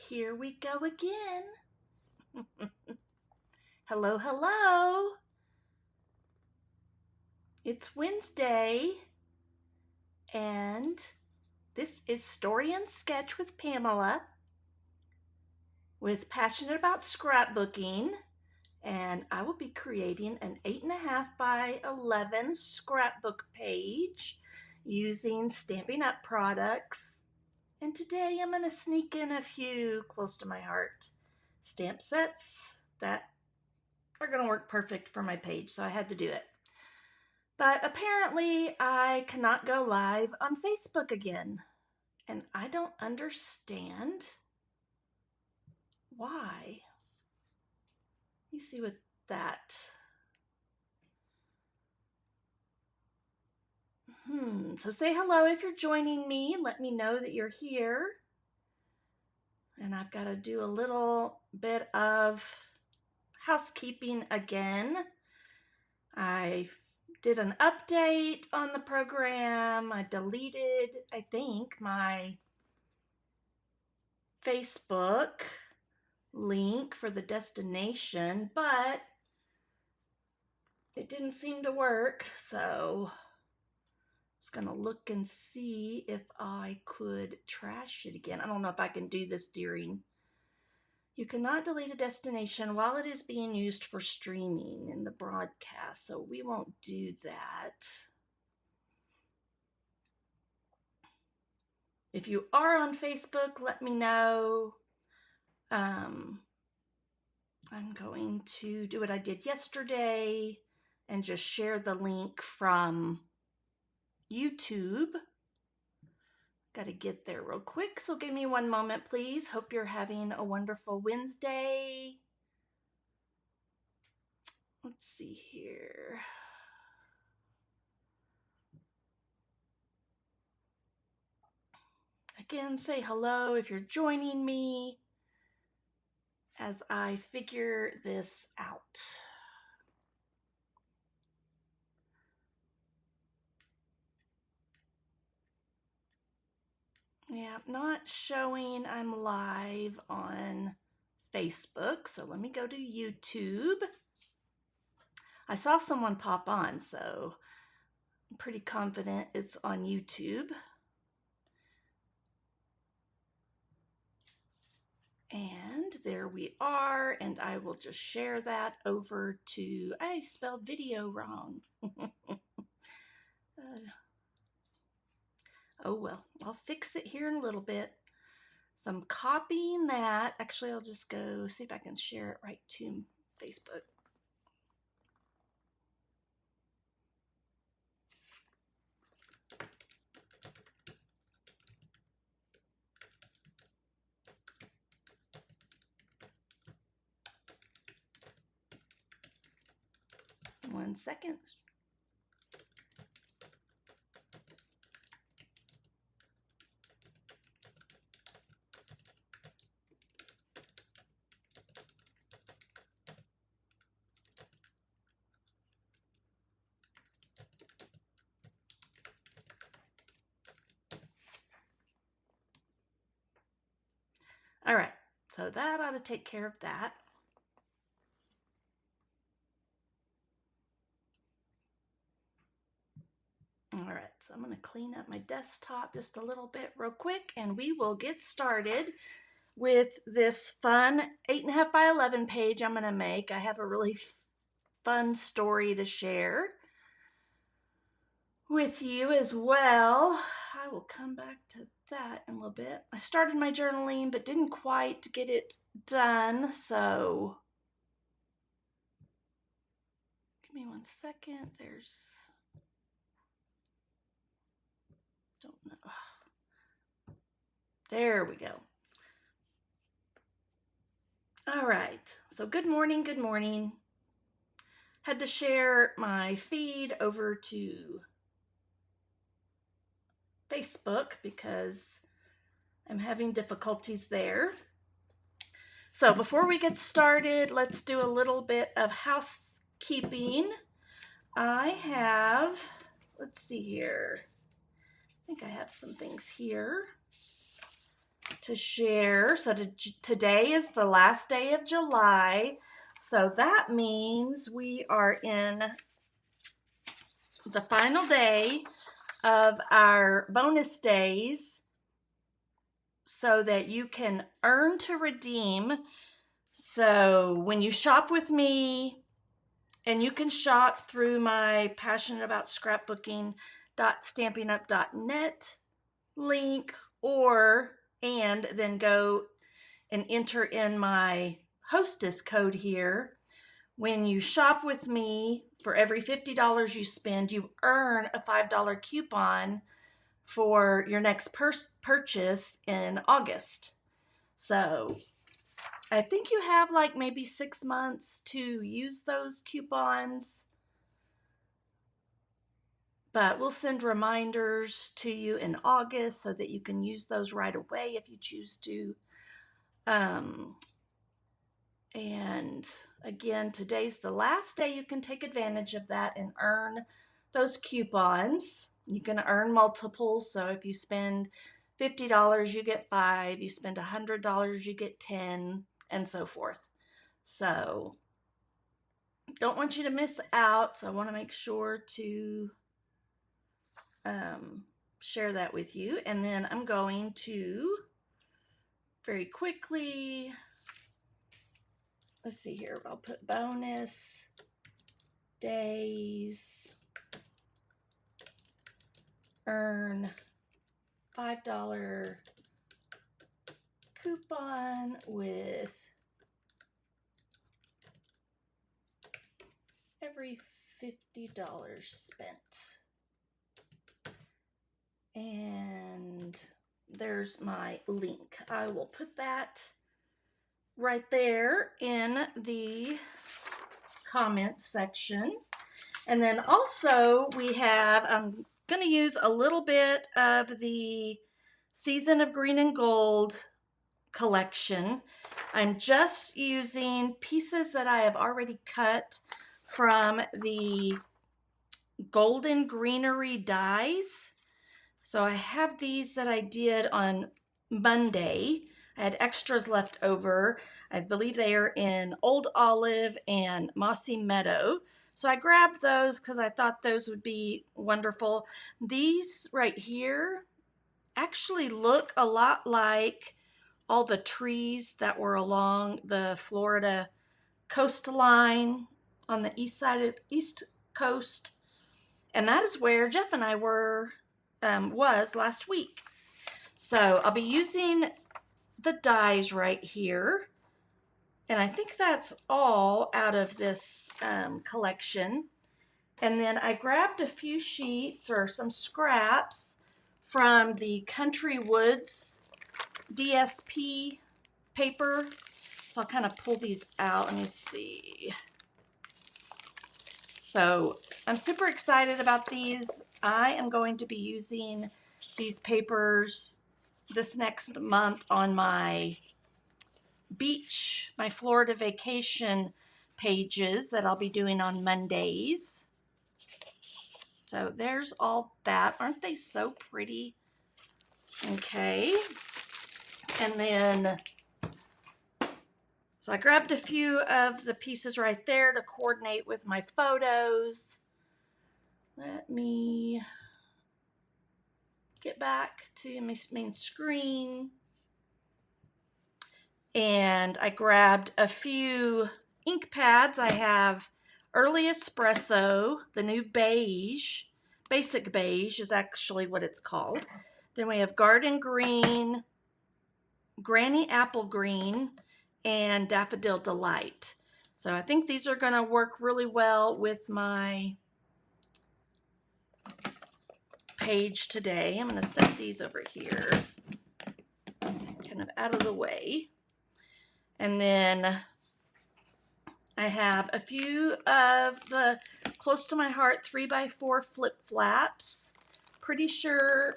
Here we go again. Hello, hello. It's Wednesday, and this is Story and Sketch with Pamela, with Passionate About Scrapbooking, and I will be creating an 8.5 by 11 scrapbook page using Stampin Up products. And today I'm going to sneak in a few close to my heart stamp sets that are going to work perfect for my page, so I had to do it. But apparently I cannot go live on Facebook again, and I don't understand why. Let me see what that. So say hello if you're joining me. Let me know that you're here. And I've got to do a little bit of housekeeping again. I did an update on the program. I deleted, I think, my Facebook link for the destination, but it didn't seem to work, so I was going to look and see if I could trash it again. I don't know if I can do this during. You cannot delete a destination while it is being used for streaming in the broadcast, so we won't do that. If you are on Facebook, let me know. I'm going to do what I did yesterday and just share the link from YouTube. Got to get there real quick, so give me one moment, please. Hope you're having a wonderful Wednesday. Let's see here. Again, say hello if you're joining me as I figure this out. Yeah, not showing I'm live on Facebook, so let me go to YouTube. I saw someone pop on, so I'm pretty confident it's on YouTube. And there we are, and I will just share that over to, I spelled video wrong. Oh well, I'll fix it here in a little bit. So I'm copying that. Actually, I'll just go see if I can share it right to Facebook. One second. All right, so that ought to take care of that. All right, so I'm going to clean up my desktop just a little bit real quick, and we will get started with this fun 8.5 by 11 page I'm going to make. I have a really fun story to share with you as well. I will come back to that in a little bit. I started my journaling but didn't quite get it done, so give me 1 second. Don't know. There we go. All right, so good morning, good morning. Had to share my feed over to Facebook because I'm having difficulties there. So before we get started, let's do a little bit of housekeeping. I have, let's see here. I think I have some things here. to share. So today is the last day of July. So that means we are in the final day of our bonus days so that you can earn to redeem. So when you shop with me, and you can shop through my passionate about scrapbooking.stampinup.net link, and then go and enter in my hostess code here. When you shop with me, for every $50 you spend, you earn a $5 coupon for your next purchase in August. So I think you have like maybe 6 months to use those coupons, but we'll send reminders to you in August so that you can use those right away if you choose to. And again, today's the last day you can take advantage of that and earn those coupons. You can earn multiples. So if you spend $50, you get 5. You spend $100, you get 10, and so forth. So don't want you to miss out. So I want to make sure to share that with you. And then I'm going to very quickly, let's see here, I'll put bonus days, earn $5 coupon with every $50 spent. And there's my link. I will put that right there in the comments section. And then also we have, I'm going to use a little bit of the Season of Green and Gold collection. I'm just using pieces that I have already cut from the Golden Greenery dies. So I have these that I did on Monday. I had extras left over. I believe they are in Old Olive and Mossy Meadow. So I grabbed those because I thought those would be wonderful. These right here actually look a lot like all the trees that were along the Florida coastline on the east coast. And that is where Jeff and I was last week. So I'll be using the dies right here. And I think that's all out of this collection. And then I grabbed a few sheets or some scraps from the Country Woods DSP paper. So I'll kind of pull these out. Let me see. So I'm super excited about these. I am going to be using these papers this next month on my beach, my Florida vacation pages that I'll be doing on Mondays. So there's all that. Aren't they so pretty? Okay. And then, so I grabbed a few of the pieces right there to coordinate with my photos. Let me get back to my main screen. And I grabbed a few ink pads. I have Early Espresso, the new beige, basic beige is actually what it's called. Then we have Garden Green, Granny Apple Green, and Daffodil Delight. So I think these are going to work really well with my page today. I'm going to set these over here, kind of out of the way. And then I have a few of the close to my heart 3x4 flip flaps. Pretty sure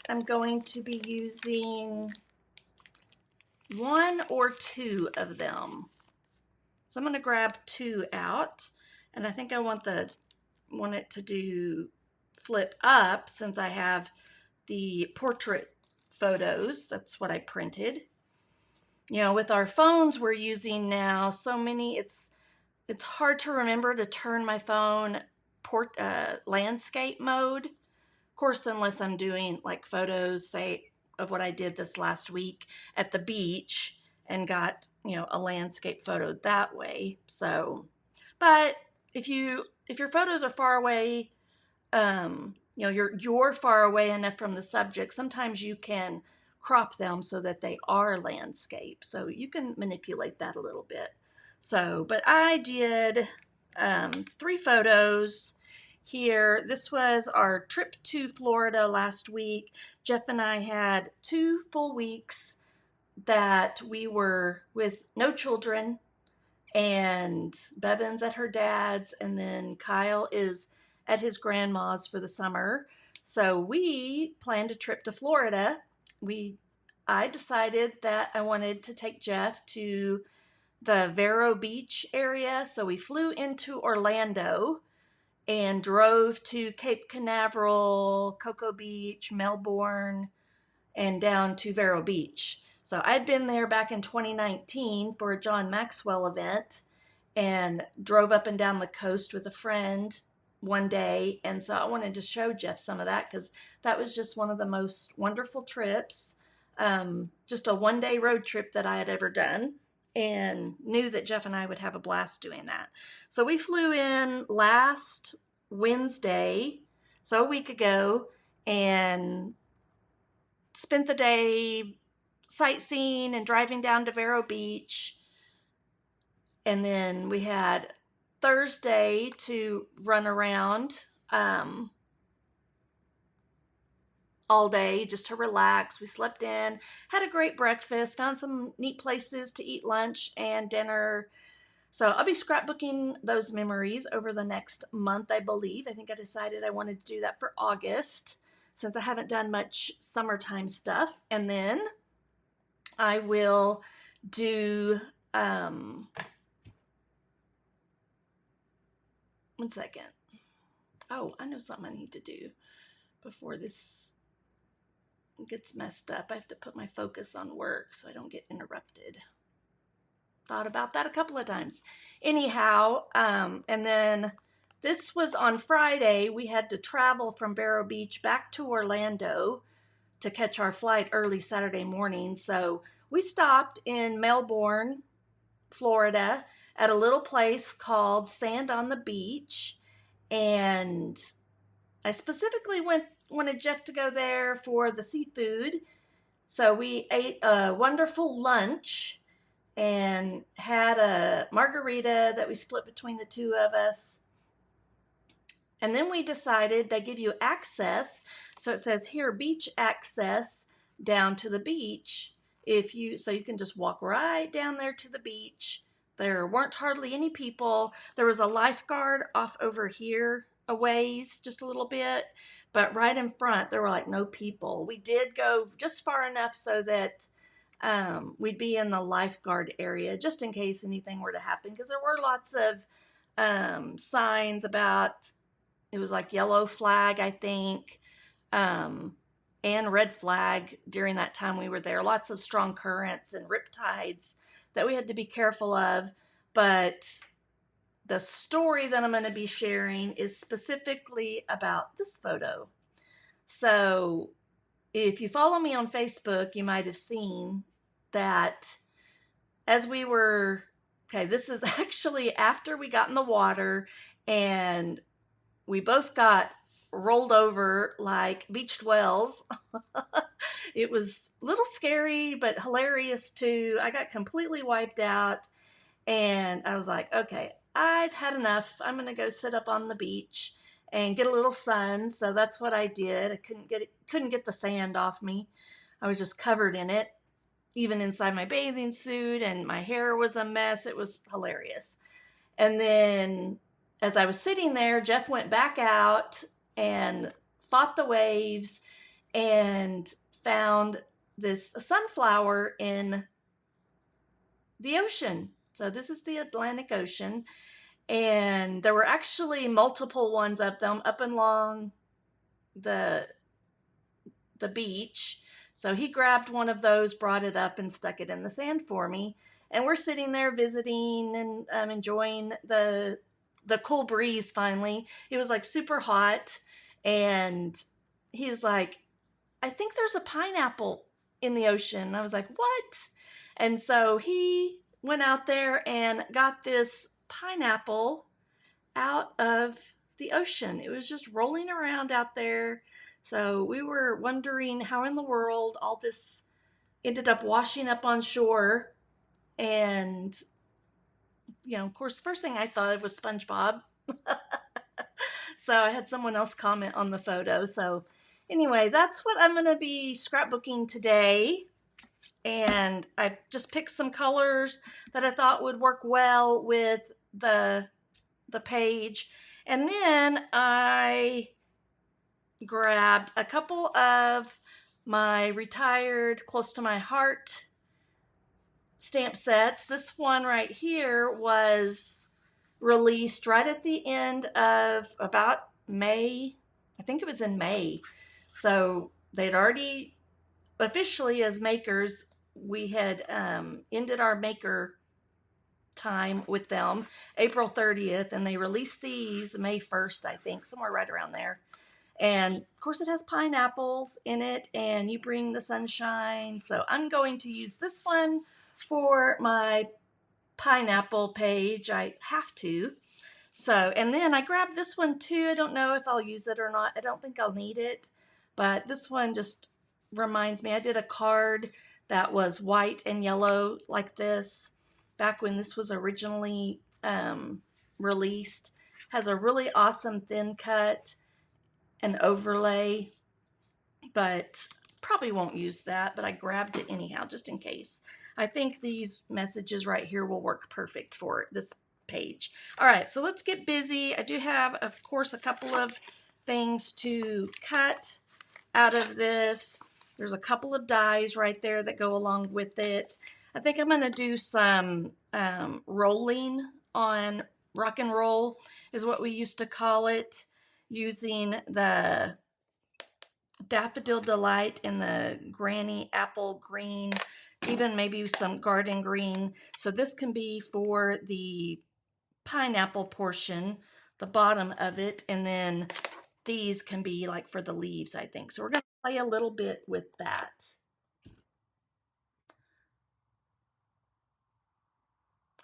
I'm going to be using 1 or 2 of them. So I'm going to grab 2 out, and I think I want it to do flip up since I have the portrait photos. That's what I printed. You know, with our phones we're using now, so many, it's hard to remember to turn my phone landscape mode. Of course, unless I'm doing like photos, say, of what I did this last week at the beach and got, you know, a landscape photo that way. So, but if your photos are far away, you know, you're far away enough from the subject, sometimes you can crop them so that they are landscape. So you can manipulate that a little bit. So, but I did 3 photos here. This was our trip to Florida last week. Jeff and I had 2 full weeks that we were with no children, and Bevan's at her dad's, and then Kyle is at his grandma's for the summer. So we planned a trip to Florida. I decided that I wanted to take Jeff to the Vero Beach area. So we flew into Orlando and drove to Cape Canaveral, Cocoa Beach, Melbourne, and down to Vero Beach. So I'd been there back in 2019 for a John Maxwell event and drove up and down the coast with a friend one day. And so I wanted to show Jeff some of that because that was just one of the most wonderful trips. Just a one-day road trip that I had ever done, and knew that Jeff and I would have a blast doing that. So we flew in last Wednesday, so a week ago, and spent the day sightseeing and driving down to Vero Beach. And then we had Thursday to run around all day just to relax. We slept in, had a great breakfast, found some neat places to eat lunch and dinner. So I'll be scrapbooking those memories over the next month, I believe. I think I decided I wanted to do that for August, since I haven't done much summertime stuff. And then I will do, one second. Oh, I know something I need to do before this gets messed up. I have to put my focus on work so I don't get interrupted. Thought about that a couple of times. Anyhow, and then this was on Friday. We had to travel from Vero Beach back to Orlando to catch our flight early Saturday morning. So we stopped in Melbourne, Florida, at a little place called Sand on the Beach. And I specifically wanted Jeff to go there for the seafood. So we ate a wonderful lunch and had a margarita that we split between the two of us. And then we decided they give you access. So it says here, beach access down to the beach. So you can just walk right down there to the beach. There weren't hardly any people. There was a lifeguard off over here a ways, just a little bit, but right in front, there were like no people. We did go just far enough so that we'd be in the lifeguard area just in case anything were to happen, because there were lots of signs about, it was like yellow flag, I think, and red flag during that time we were there. Lots of strong currents and riptides that we had to be careful of. But the story that I'm going to be sharing is specifically about this photo. So if you follow me on Facebook, you might have seen that as we were, this is actually after we got in the water and we both got rolled over like beached whales. It was a little scary, but hilarious too. I got completely wiped out and I was like, okay, I've had enough. I'm going to go sit up on the beach and get a little sun. So that's what I did. I couldn't get the sand off me. I was just covered in it, even inside my bathing suit, and my hair was a mess. It was hilarious. And then as I was sitting there, Jeff went back out and fought the waves and found this sunflower in the ocean. So this is the Atlantic Ocean. And there were actually multiple ones of them up and along the beach. So he grabbed one of those, brought it up, and stuck it in the sand for me. And we're sitting there visiting and enjoying the cool breeze. Finally, it was like super hot, and he was like, "I think there's a pineapple in the ocean." And I was like, "What?" And so he went out there and got this pineapple out of the ocean. It was just rolling around out there. So we were wondering how in the world all this ended up washing up on shore. And, of course, first thing I thought of was SpongeBob. So I had someone else comment on the photo. So anyway, that's what I'm going to be scrapbooking today. And I just picked some colors that I thought would work well with the page. And then I grabbed a couple of my retired close to my heart stamp sets. This one right here was released right at the end of about May. I think it was in May. So they'd already officially, as makers, we had ended our maker time with them April 30th, and they released these May 1st, I think, somewhere right around there. And of course it has pineapples in it, and you bring the sunshine. So I'm going to use this one for my pineapple page. I have to. So, and then I grabbed this one too. I don't know if I'll use it or not. I don't think I'll need it, but this one just reminds me. I did a card that was white and yellow like this back when this was originally released. Has a really awesome thin cut and overlay, but probably won't use that, but I grabbed it anyhow just in case. I think these messages right here will work perfect for this page. All right, so let's get busy. I do have, of course, a couple of things to cut out of this. There's a couple of dies right there that go along with it. I think I'm going to do some rolling on rock and roll is what we used to call it, using the Daffodil Delight and the Granny Apple Green, even maybe some Garden Green. So this can be for the pineapple portion, the bottom of it, and then these can be like for the leaves, I think. So we're going to play a little bit with that.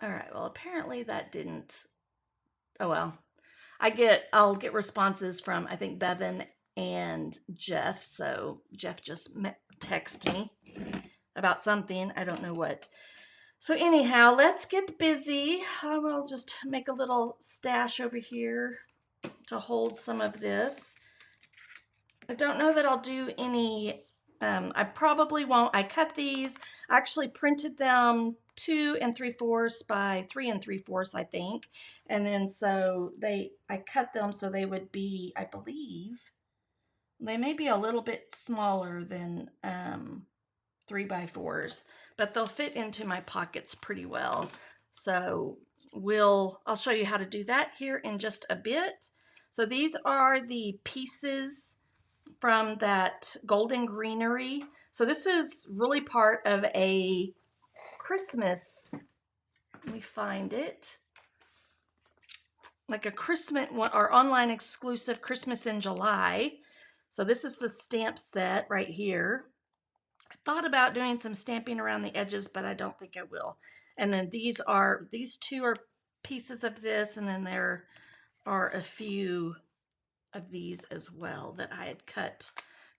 All right, well, apparently that didn't, oh well. I'll get responses from, I think, Bevan and Jeff. So Jeff just texted me about something. I don't know what. So anyhow, let's get busy. I will just make a little stash over here to hold some of this. I don't know that I'll do any, I probably won't. I cut these. I actually printed them 2 3/4 by 3 3/4, I think. And then so I cut them so they would be, I believe, they may be a little bit smaller than 3x4s, but they'll fit into my pockets pretty well. So I'll show you how to do that here in just a bit. So these are the pieces from that golden greenery. So this is really part of a Christmas, let me find it, like a Christmas, our online exclusive Christmas in July. So this is the stamp set right here. I thought about doing some stamping around the edges, but I don't think I will. And then these two are pieces of this, and then there are a few of these as well that I had cut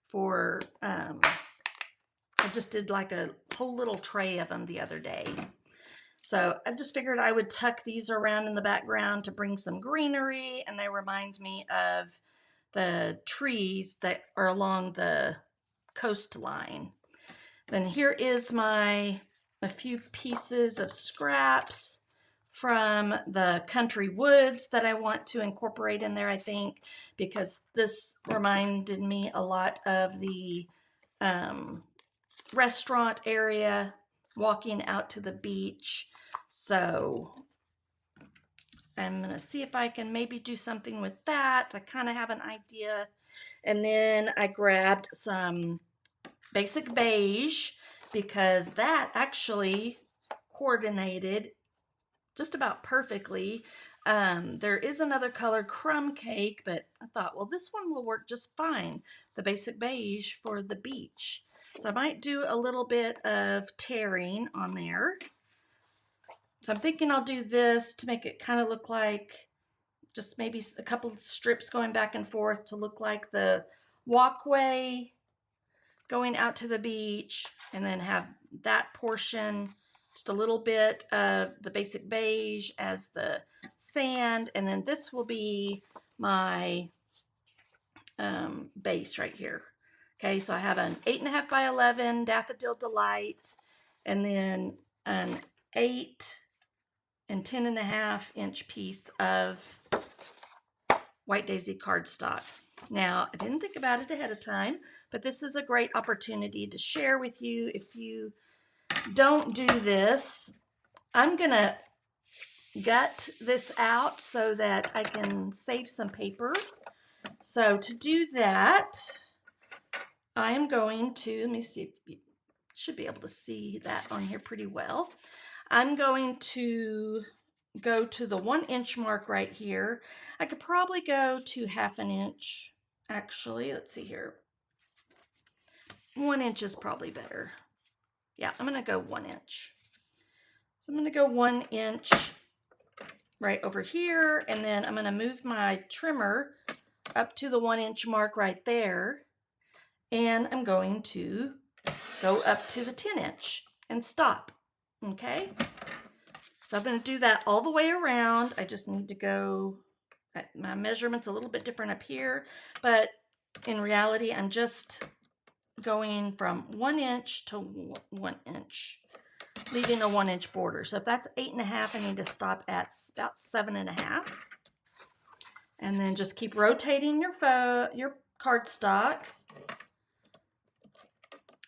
for, I just did like a whole little tray of them the other day. So I just figured I would tuck these around in the background to bring some greenery, and they remind me of the trees that are along the coastline. Then here is a few pieces of scraps from the country woods that I want to incorporate in there, I think, because this reminded me a lot of the restaurant area, walking out to the beach. So I'm going to see if I can maybe do something with that. I kind of have an idea. And then I grabbed some basic beige because that actually coordinated just about perfectly. There is another color, crumb cake, but I thought, well, this one will work just fine, the basic beige for the beach. So I might do a little bit of tearing on there. So I'm thinking I'll do this to make it kind of look like just maybe a couple of strips going back and forth to look like the walkway going out to the beach, and then have that portion, just a little bit of the basic beige as the sand, and then this will be my base right here. Okay, so I have an 8.5 by 11 Daffodil Delight, and then an 8 and 10.5 inch piece of White Daisy cardstock. Now, I didn't think about it ahead of time, but this is a great opportunity to share with you. If you don't do this, I'm gonna gut this out so that I can save some paper. So to do that, I am going to, let me see if you should be able to see that on here pretty well. I'm going to go to the 1 inch mark right here. I could probably go to 1/2 inch. Actually, let's see here. 1 inch is probably better. Yeah, I'm gonna go 1 inch. So I'm gonna go 1 inch right over here, and then I'm gonna move my trimmer up to the 1 inch mark right there, and I'm going to go up to the 10 inch and stop. Okay, so I'm going to do that all the way around. I just need to go, my measurement's a little bit different up here, but in reality, I'm just going from 1 inch to 1 inch, leaving a 1 inch border. So if that's 8.5, I need to stop at about 7.5. And then just keep rotating your cardstock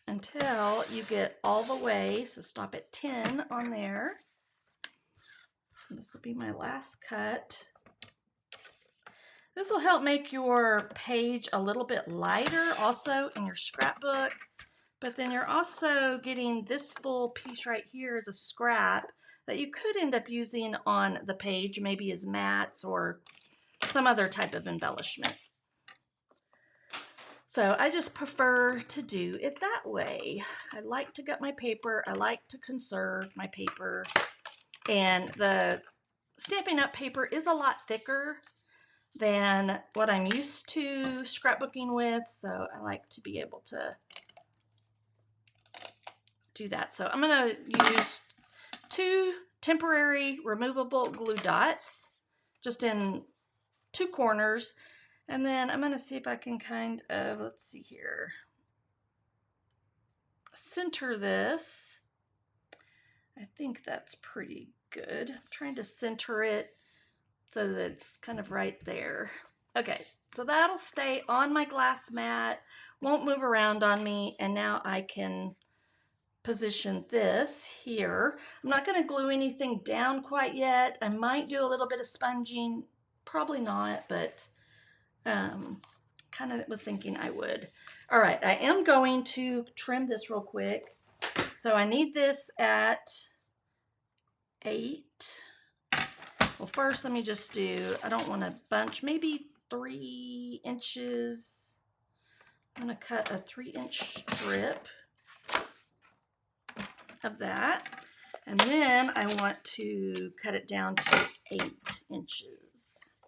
until you get all the way. So stop at 10 on there. This will be my last cut. This will help make your page a little bit lighter also in your scrapbook, but then you're also getting this full piece right here as a scrap that you could end up using on the page, maybe as mats or some other type of embellishment. So I just prefer to do it that way. I like to gut my paper. I like to conserve my paper. And the Stampin' Up! Paper is a lot thicker than what I'm used to scrapbooking with, so I like to be able to do that. So I'm going to use 2 temporary removable glue dots just in 2 corners, and then I'm going to see if I can kind of, let's see here, center this. I think that's pretty good. I'm trying to center it so that it's kind of right there. Okay, so that'll stay on my glass mat, won't move around on me, and now I can position this here. I'm not going to glue anything down quite yet. I might do a little bit of sponging, probably not, but kind of was thinking I would. All right, I am going to trim this real quick. So I need this at 8. Well, first let me just do, I don't want to bunch, maybe 3 inches. I'm going to cut a 3-inch strip of that. And then I want to cut it down to 8 inches.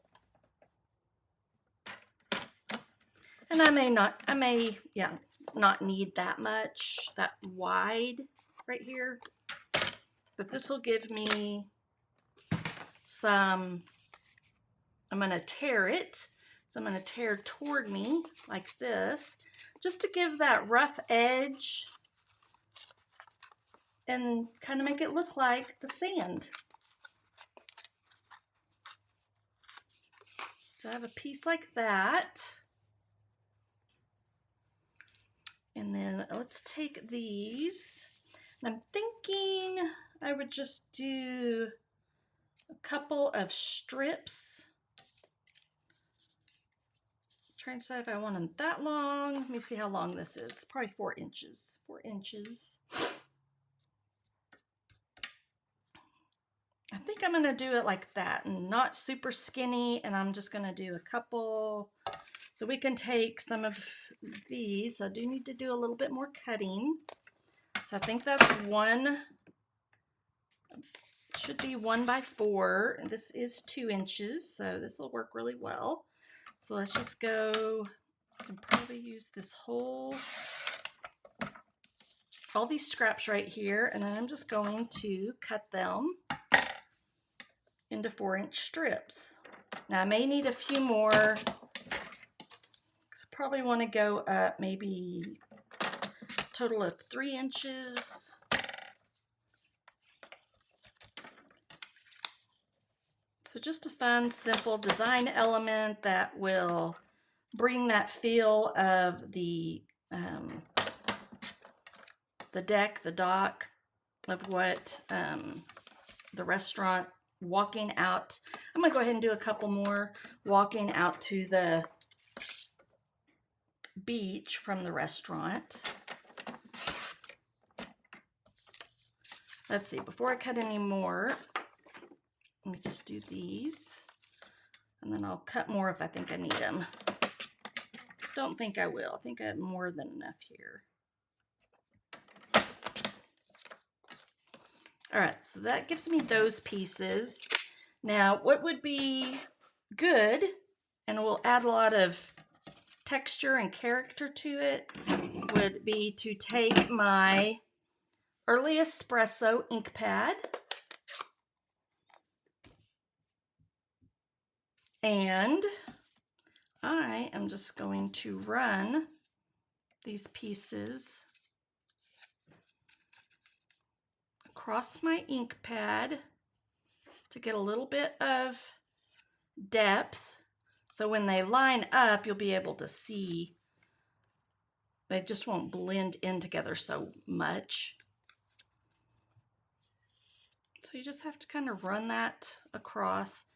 And I may not need that much, that wide right here. But this will give me some, I'm going to tear it. So I'm going to tear toward me like this, just to give that rough edge and kind of make it look like the sand. So I have a piece like that. And then let's take these. And I'm thinking I would just do a couple of strips. Trying to decide if I want them that long. Let me see how long this is. Probably 4 inches. 4 inches. I think I'm going to do it like that, and not super skinny, and I'm just going to do a couple. So we can take some of these. I do need to do a little bit more cutting. So I think that's should be 1 by 4. And this is 2 inches, so this will work really well. So let's just go. I can probably use this all these scraps right here, and then I'm just going to cut them into 4-inch strips. Now I may need a few more. So probably want to go up maybe a total of 3 inches. So just a fun, simple design element that will bring that feel of the deck, the dock, of what the restaurant, walking out. I'm going to go ahead and do a couple more, walking out to the beach from the restaurant. Let's see, before I cut any more, let me just do these, and then I'll cut more if I think I need them. Don't think I will. I think I have more than enough here. All right, so that gives me those pieces. Now, what would be good, and will add a lot of texture and character to it, would be to take my Early Espresso ink pad and I am just going to run these pieces across my ink pad to get a little bit of depth. So when they line up, you'll be able to see they just won't blend in together so much. So you just have to kind of run that across.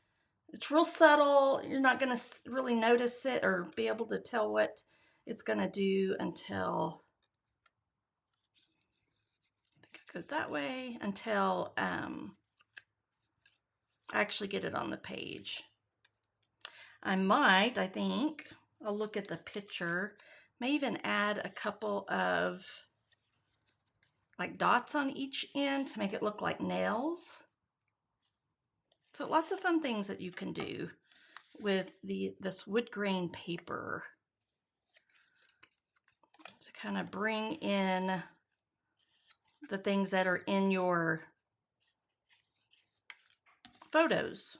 It's real subtle. You're not going to really notice it or be able to tell what it's going to do until, I think I go that way, until I actually get it on the page. I think, I'll look at the picture, may even add a couple of like dots on each end to make it look like nails. So lots of fun things that you can do with this wood grain paper to kind of bring in the things that are in your photos.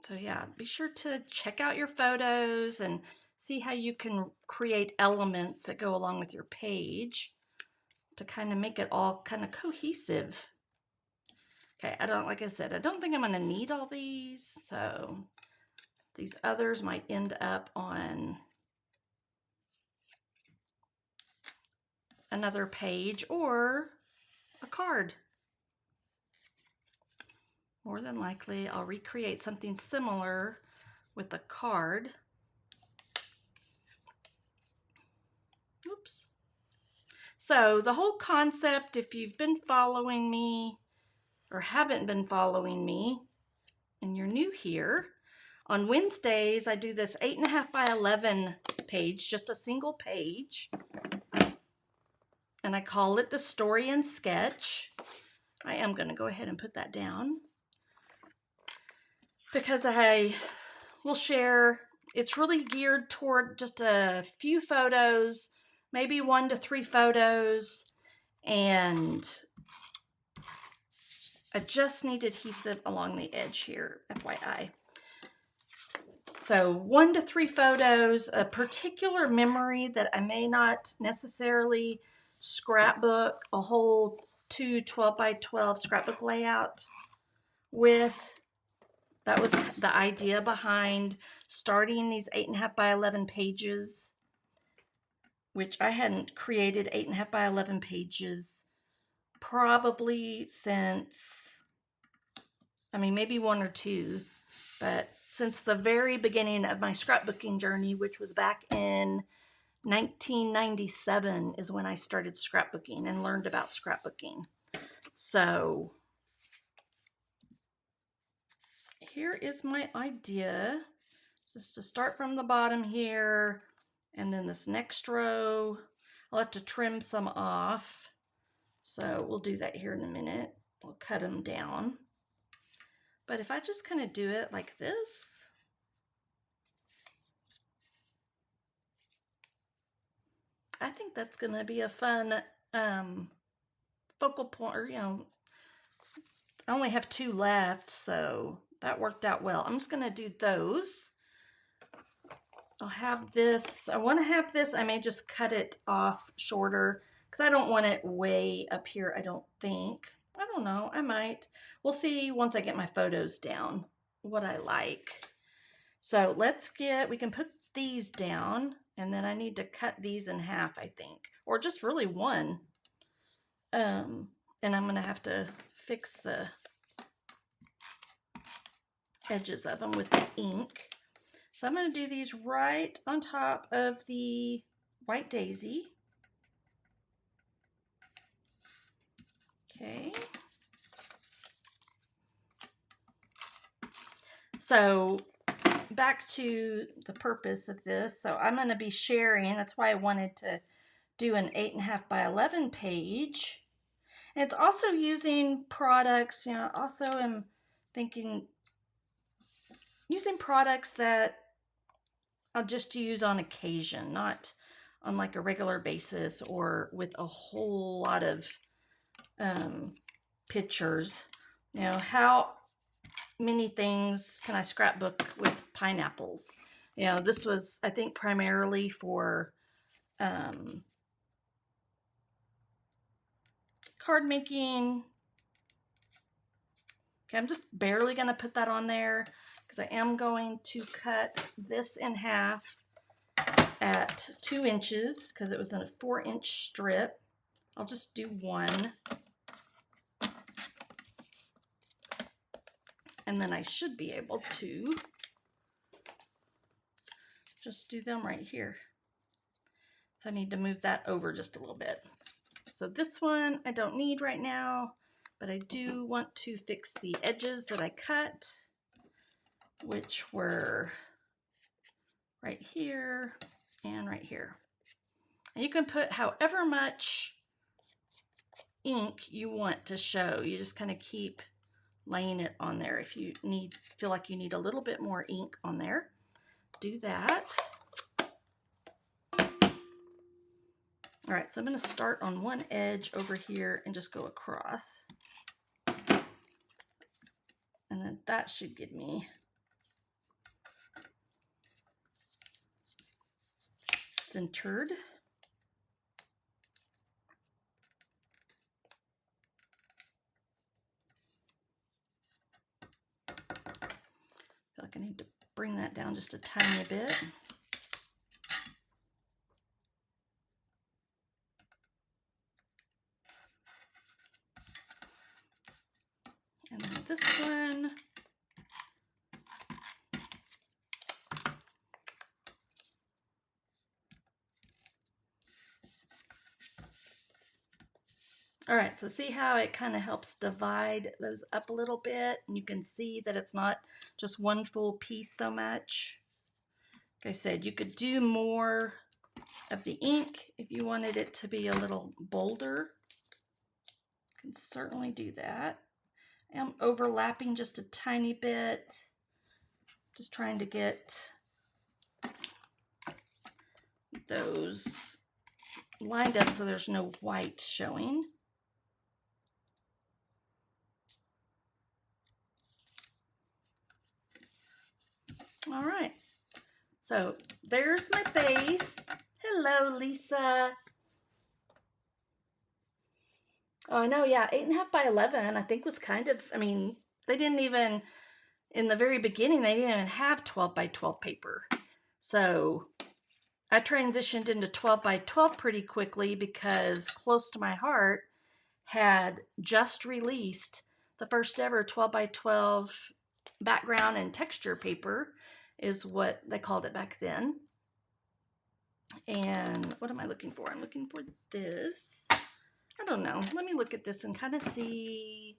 So yeah, be sure to check out your photos and see how you can create elements that go along with your page to kind of make it all kind of cohesive. Okay, like I said, I don't think I'm going to need all these, so these others might end up on another page or a card. More than likely, I'll recreate something similar with a card. Oops. So the whole concept, if you've been following me or haven't been following me and you're new here, on Wednesdays I do this 8.5 by 11 page, just a single page, and I call it the Story and Sketch. I am going to go ahead and put that down because I will share. It's really geared toward just a few photos, maybe 1 to 3 photos, and I just need adhesive along the edge here, FYI. So 1 to 3 photos, a particular memory that I may not necessarily scrapbook a whole 12 by 12 scrapbook layout with. That was the idea behind starting these 8.5 by 11 pages, which I hadn't created 8.5 by 11 pages probably since, I mean, maybe 1 or 2, but since the very beginning of my scrapbooking journey, which was back in 1997 is when I started scrapbooking and learned about scrapbooking. So here is my idea, just to start from the bottom here, and then this next row, I'll have to trim some off. So we'll do that here in a minute. We'll cut them down. But if I just kind of do it like this, I think that's going to be a fun focal point, or, you know, I only have 2 left, so that worked out well. I'm just going to do those. I'll have this. I want to have this. I may just cut it off shorter because I don't want it way up here, I don't think. I don't know. I might. We'll see once I get my photos down what I like. So we can put these down, and then I need to cut these in half, I think, or just really one. And I'm going to have to fix the edges of them with the ink. So I'm going to do these right on top of the white daisy. Okay. So back to the purpose of this. So I'm going to be sharing. That's why I wanted to do an 8.5 by 11 page. And it's also using products, you know, also am thinking using products that I'll just use on occasion, not on like a regular basis or with a whole lot of pictures. You know, how many things can I scrapbook with pineapples? You know, this was, I think, primarily for card making. Okay, I'm just barely going to put that on there because I am going to cut this in half at 2 inches because it was in a 4-inch strip. I'll just do one. And then I should be able to just do them right here. So I need to move that over just a little bit. So this one I don't need right now, but I do want to fix the edges that I cut, which were right here and right here. And you can put however much ink you want to show. You just kind of keep laying it on there. If you feel like you need a little bit more ink on there, do that. All right, so I'm going to start on one edge over here and just go across. And then that should give me centered. I feel like I need to bring that down just a tiny bit. And then this one. All right, so see how it kind of helps divide those up a little bit, and you can see that it's not just one full piece so much. Like I said, you could do more of the ink if you wanted it to be a little bolder. You can certainly do that. I'm overlapping just a tiny bit, just trying to get those lined up so there's no white showing. All right, so there's my base. Hello, Lisa. Oh, I know, yeah, 8.5 by 11, I think was kind of, I mean, they didn't even, in the very beginning, they didn't even have 12 by 12 paper. So I transitioned into 12 by 12 pretty quickly because Close to My Heart had just released the first ever 12 by 12 background and texture paper is what they called it back then. And what am I looking for? I'm looking for this. I don't know. Let me look at this and kind of see.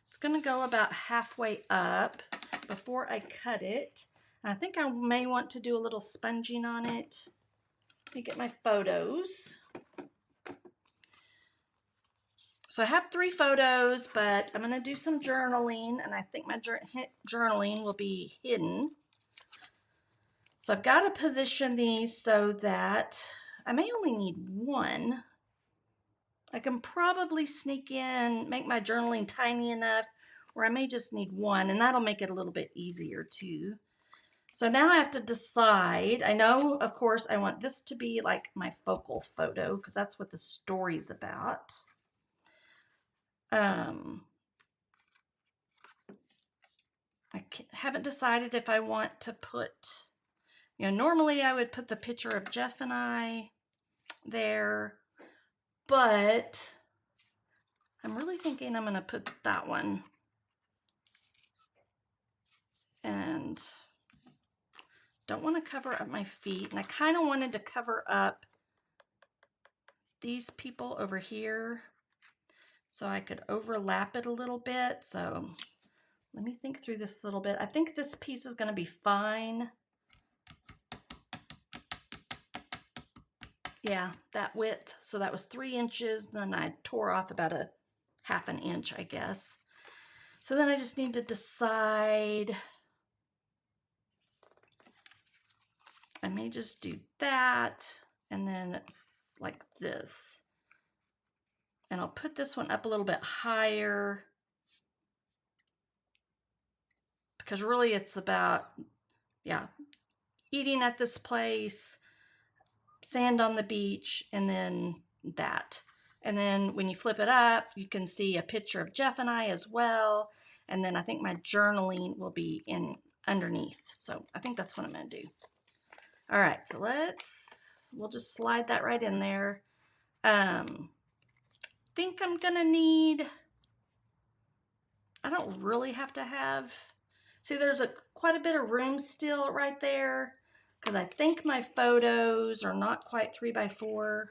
It's going to go about halfway up before I cut it. And I think I may want to do a little sponging on it. Let me get my photos. So I have 3 photos, but I'm going to do some journaling, and I think my journaling will be hidden. So I've got to position these so that I may only need 1. I can probably sneak in, make my journaling tiny enough, or I may just need 1, and that'll make it a little bit easier too. So now I have to decide. I know, of course, I want this to be like my focal photo because that's what the story's about. I haven't decided if I want to put, normally I would put the picture of Jeff and I there, but I'm really thinking I'm going to put that one. And don't want to cover up my feet. And I kind of wanted to cover up these people over here so I could overlap it a little bit. So let me think through this a little bit. I think this piece is going to be fine. Yeah, that width. So that was 3 inches. Then I tore off about a ½ an inch, I guess. So then I just need to decide. I may just do that. And then it's like this. And I'll put this one up a little bit higher because really it's about, eating at this place, sand on the beach, and then that. And then when you flip it up, you can see a picture of Jeff and I as well. And then I think my journaling will be in underneath. So I think that's what I'm going to do. All right, so we'll just slide that right in there. Think I'm gonna need, I don't really have to have, see there's quite a bit of room still right there because I think my photos are not quite 3x4.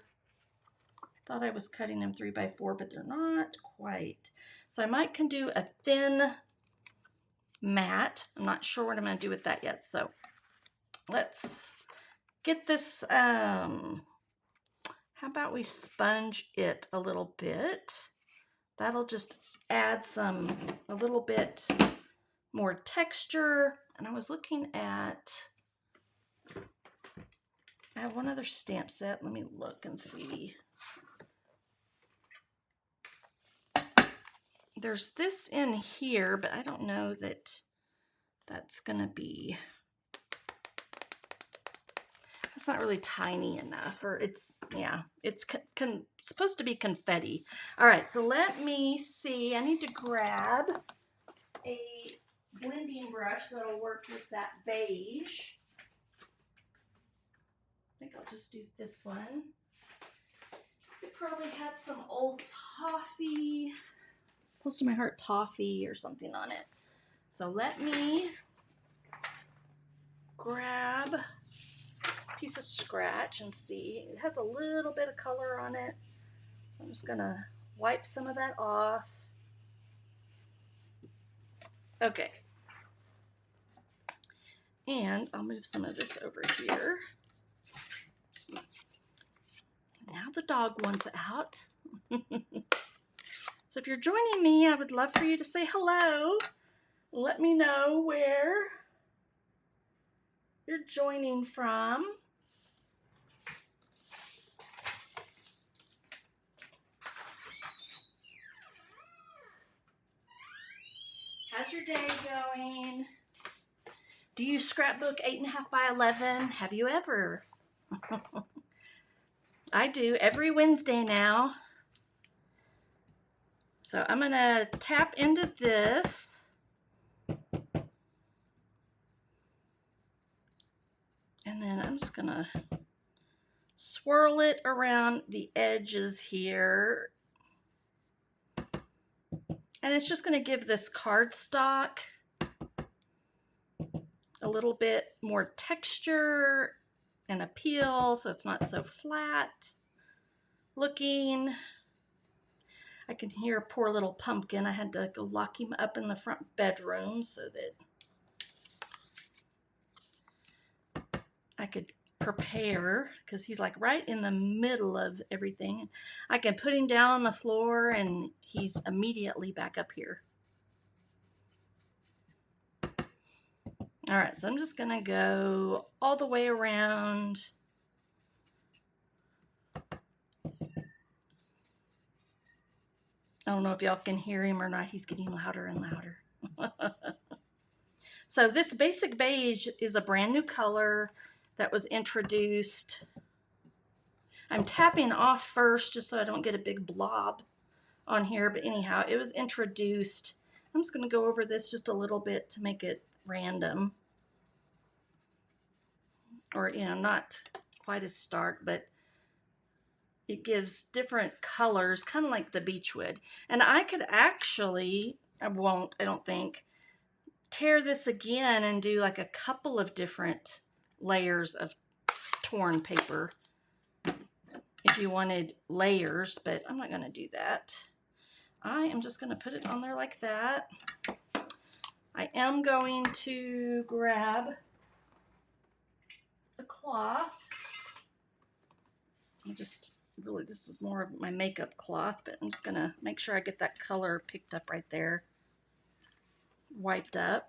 I thought I was cutting them 3x4, but they're not quite. So I might can do a thin mat. I'm not sure what I'm gonna do with that yet. So let's get this, how about we sponge it a little bit? That'll just add a little bit more texture. And I was looking at, I have one other stamp set. Let me look and see. There's this in here, but I don't know that that's gonna be, it's not really tiny enough, or it's supposed to be confetti. All right, so let me see. I need to grab a blending brush that'll work with that beige. I think I'll just do this one. It probably had some old toffee, close to my heart toffee or something on it. So let me grab piece of scratch and see. It has a little bit of color on it, so I'm just gonna wipe some of that off. Okay, and I'll move some of this over here. Now the dog wants out. So if you're joining me, I would love for you to say hello. Let me know where you're joining from. How's your day going? Do you scrapbook 8.5 by 11? Have you ever? I do every Wednesday now. So I'm gonna tap into this. And then I'm just gonna swirl it around the edges here. And it's just going to give this cardstock a little bit more texture and appeal, so it's not so flat looking. I can hear poor little Pumpkin. I had to go lock him up in the front bedroom so that I could prepare, because he's like right in the middle of everything. I can put him down on the floor and he's immediately back up here. All right, so I'm just gonna go all the way around. I don't know if y'all can hear him or not. He's getting louder and louder. So this basic beige is a brand new color that was introduced. I'm tapping off first just so I don't get a big blob on here, but anyhow, it was introduced. I'm just going to go over this just a little bit to make it random, or not quite as stark, but it gives different colors, kind of like the beechwood. And I could actually, I don't think, tear this again and do like a couple of different layers of torn paper if you wanted layers, but I'm not going to do that. I am just going to put it on there like that. I am going to grab a cloth. This is more of my makeup cloth, but I'm just going to make sure I get that color picked up right there, wiped up.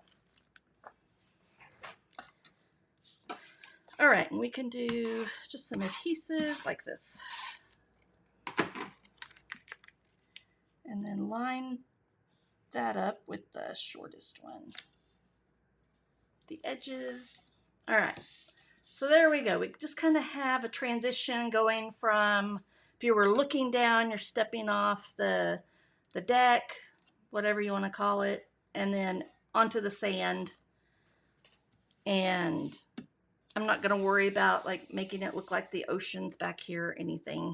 All right, and we can do just some adhesive like this. And then line that up with the shortest one. The edges. All right, so there we go. We just kind of have a transition going from, if you were looking down, you're stepping off the deck, whatever you want to call it, and then onto the sand. And I'm not going to worry about like making it look like the ocean's back here or anything.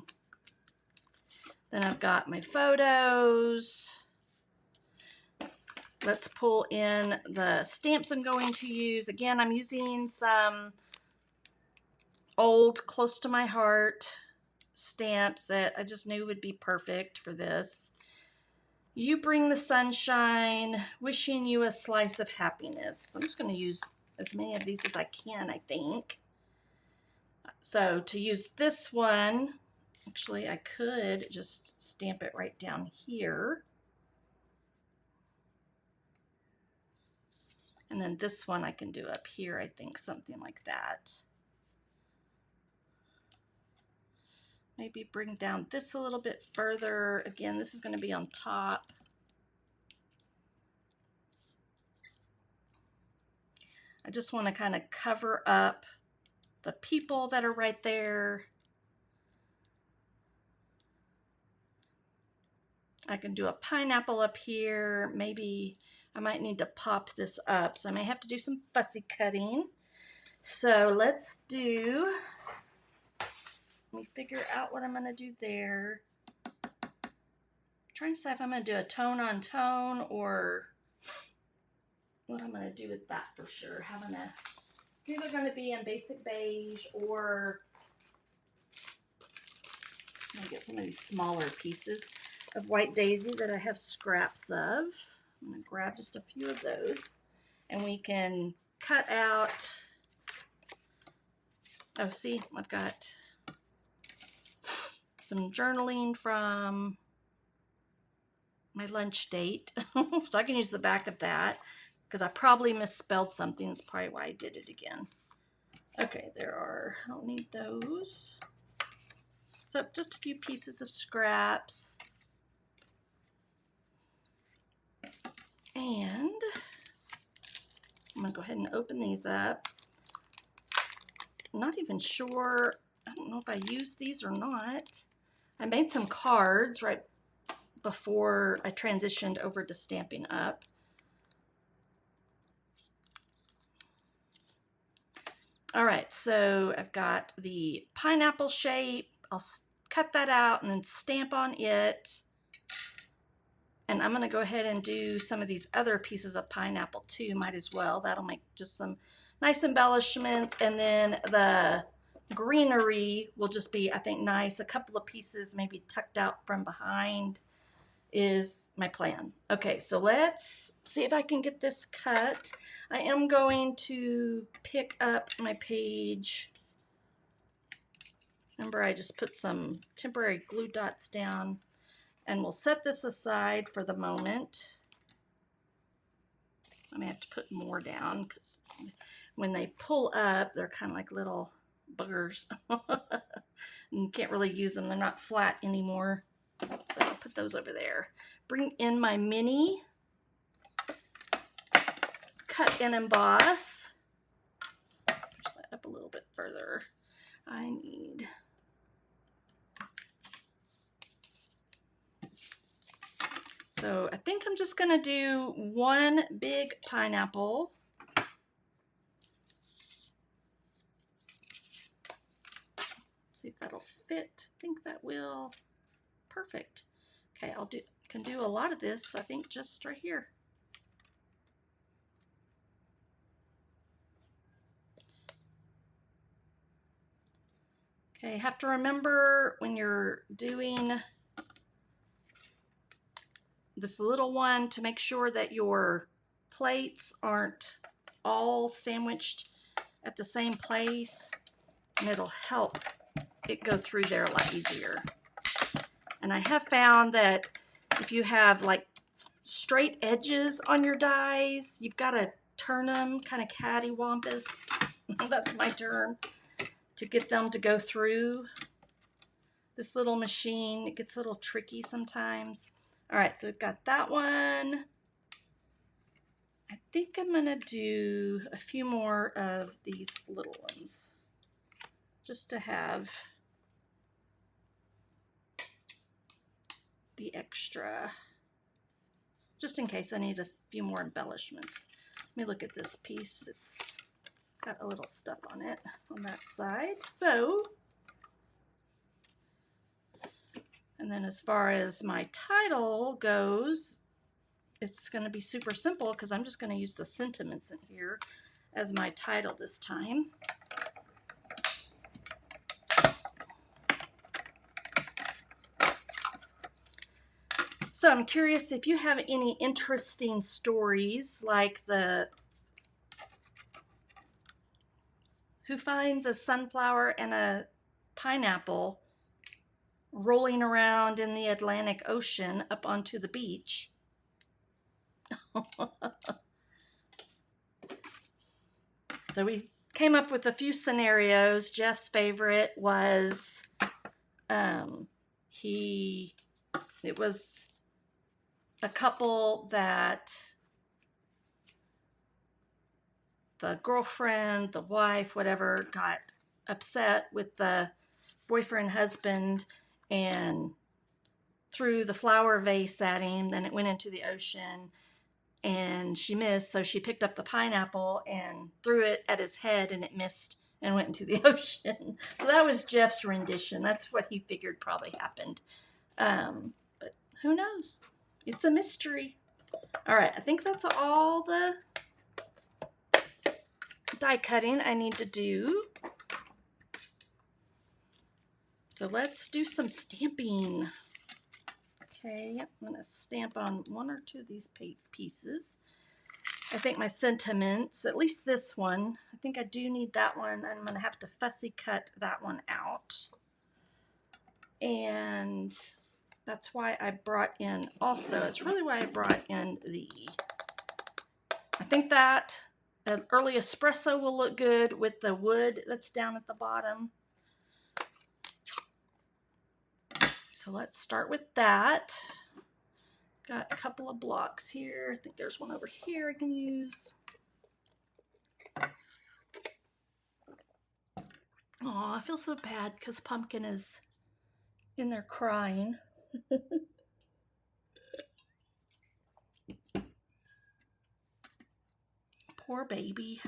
Then I've got my photos. Let's pull in the stamps I'm going to use. Again, I'm using some old, close to my heart stamps that I just knew would be perfect for this. You bring the sunshine, wishing you a slice of happiness. I'm just going to use as many of these as I can, I think. So to use this one, actually I could just stamp it right down here. And then this one I can do up here, I think, something like that. Maybe bring down this a little bit further. Again, this is going to be on top. I just want to kind of cover up the people that are right there. I can do a pineapple up here. Maybe I might need to pop this up, so I may have to do some fussy cutting. So let me figure out what I'm going to do there. I'm trying to decide if I'm going to do a tone on tone or what I'm going to do with that for sure. It's either going to be in basic beige or I'm going to get some of these smaller pieces of white daisy that I have scraps of. I'm going to grab just a few of those and we can cut out. Oh, see, I've got some journaling from my lunch date. So I can use the back of that because I probably misspelled something. That's probably why I did it again. Okay, I don't need those. So just a few pieces of scraps. And I'm gonna go ahead and open these up. I'm not even sure, I don't know if I used these or not. I made some cards right before I transitioned over to Stampin' Up. All right, so I've got the pineapple shape. I'll cut that out and then stamp on it. And I'm going to go ahead and do some of these other pieces of pineapple too, might as well. That'll make just some nice embellishments. And then the greenery will just be, I think, nice. A couple of pieces maybe tucked out from behind is my plan. Okay, so let's see if I can get this cut. I am going to pick up my page. Remember, I just put some temporary glue dots down. And we'll set this aside for the moment. I may have to put more down because when they pull up, they're kind of like little buggers. You can't really use them. They're not flat anymore. So I'll put those over there. Bring in my mini cut and emboss. Push that up a little bit further. I need... So I think I'm just going to do one big pineapple. See if that'll fit. I think that will. Perfect. Okay, can do a lot of this, I think, just right here. Okay, have to remember when you're doing this little one to make sure that your plates aren't all sandwiched at the same place, and it'll help it go through there a lot easier. And I have found that if you have like straight edges on your dies, you've got to turn them kind of cattywampus. That's my term, to get them to go through. This little machine, it gets a little tricky sometimes. All right, so we've got that one. I think I'm gonna do a few more of these little ones just to have the extra, just in case I need a few more embellishments. Let me look at this piece. It's got a little stuff on it on that side. So, and then as far as my title goes, it's going to be super simple because I'm just going to use the sentiments in here as my title this time. So I'm curious if you have any interesting stories like the who finds a sunflower and a pineapple rolling around in the Atlantic Ocean up onto the beach. So we came up with a few scenarios. Jeff's favorite was it was a couple that the girlfriend, the wife, whatever, got upset with the boyfriend, husband, and threw the flower vase at him. Then it went into the ocean and she missed. So she picked up the pineapple and threw it at his head and it missed and went into the ocean. So that was Jeff's rendition. That's what he figured probably happened. But who knows? It's a mystery. All right, I think that's all the die cutting I need to do. So let's do some stamping. Okay, yep, I'm going to stamp on one or two of these pieces. I think my sentiments, at least this one, I think I do need that one. I'm going to have to fussy cut that one out. And that's why I brought in also, it's really why I brought in I think that an early espresso will look good with the wood that's down at the bottom. So let's start with that. Got a couple of blocks here. I think there's one over here I can use. Oh, I feel so bad because Pumpkin is in there crying. Poor baby.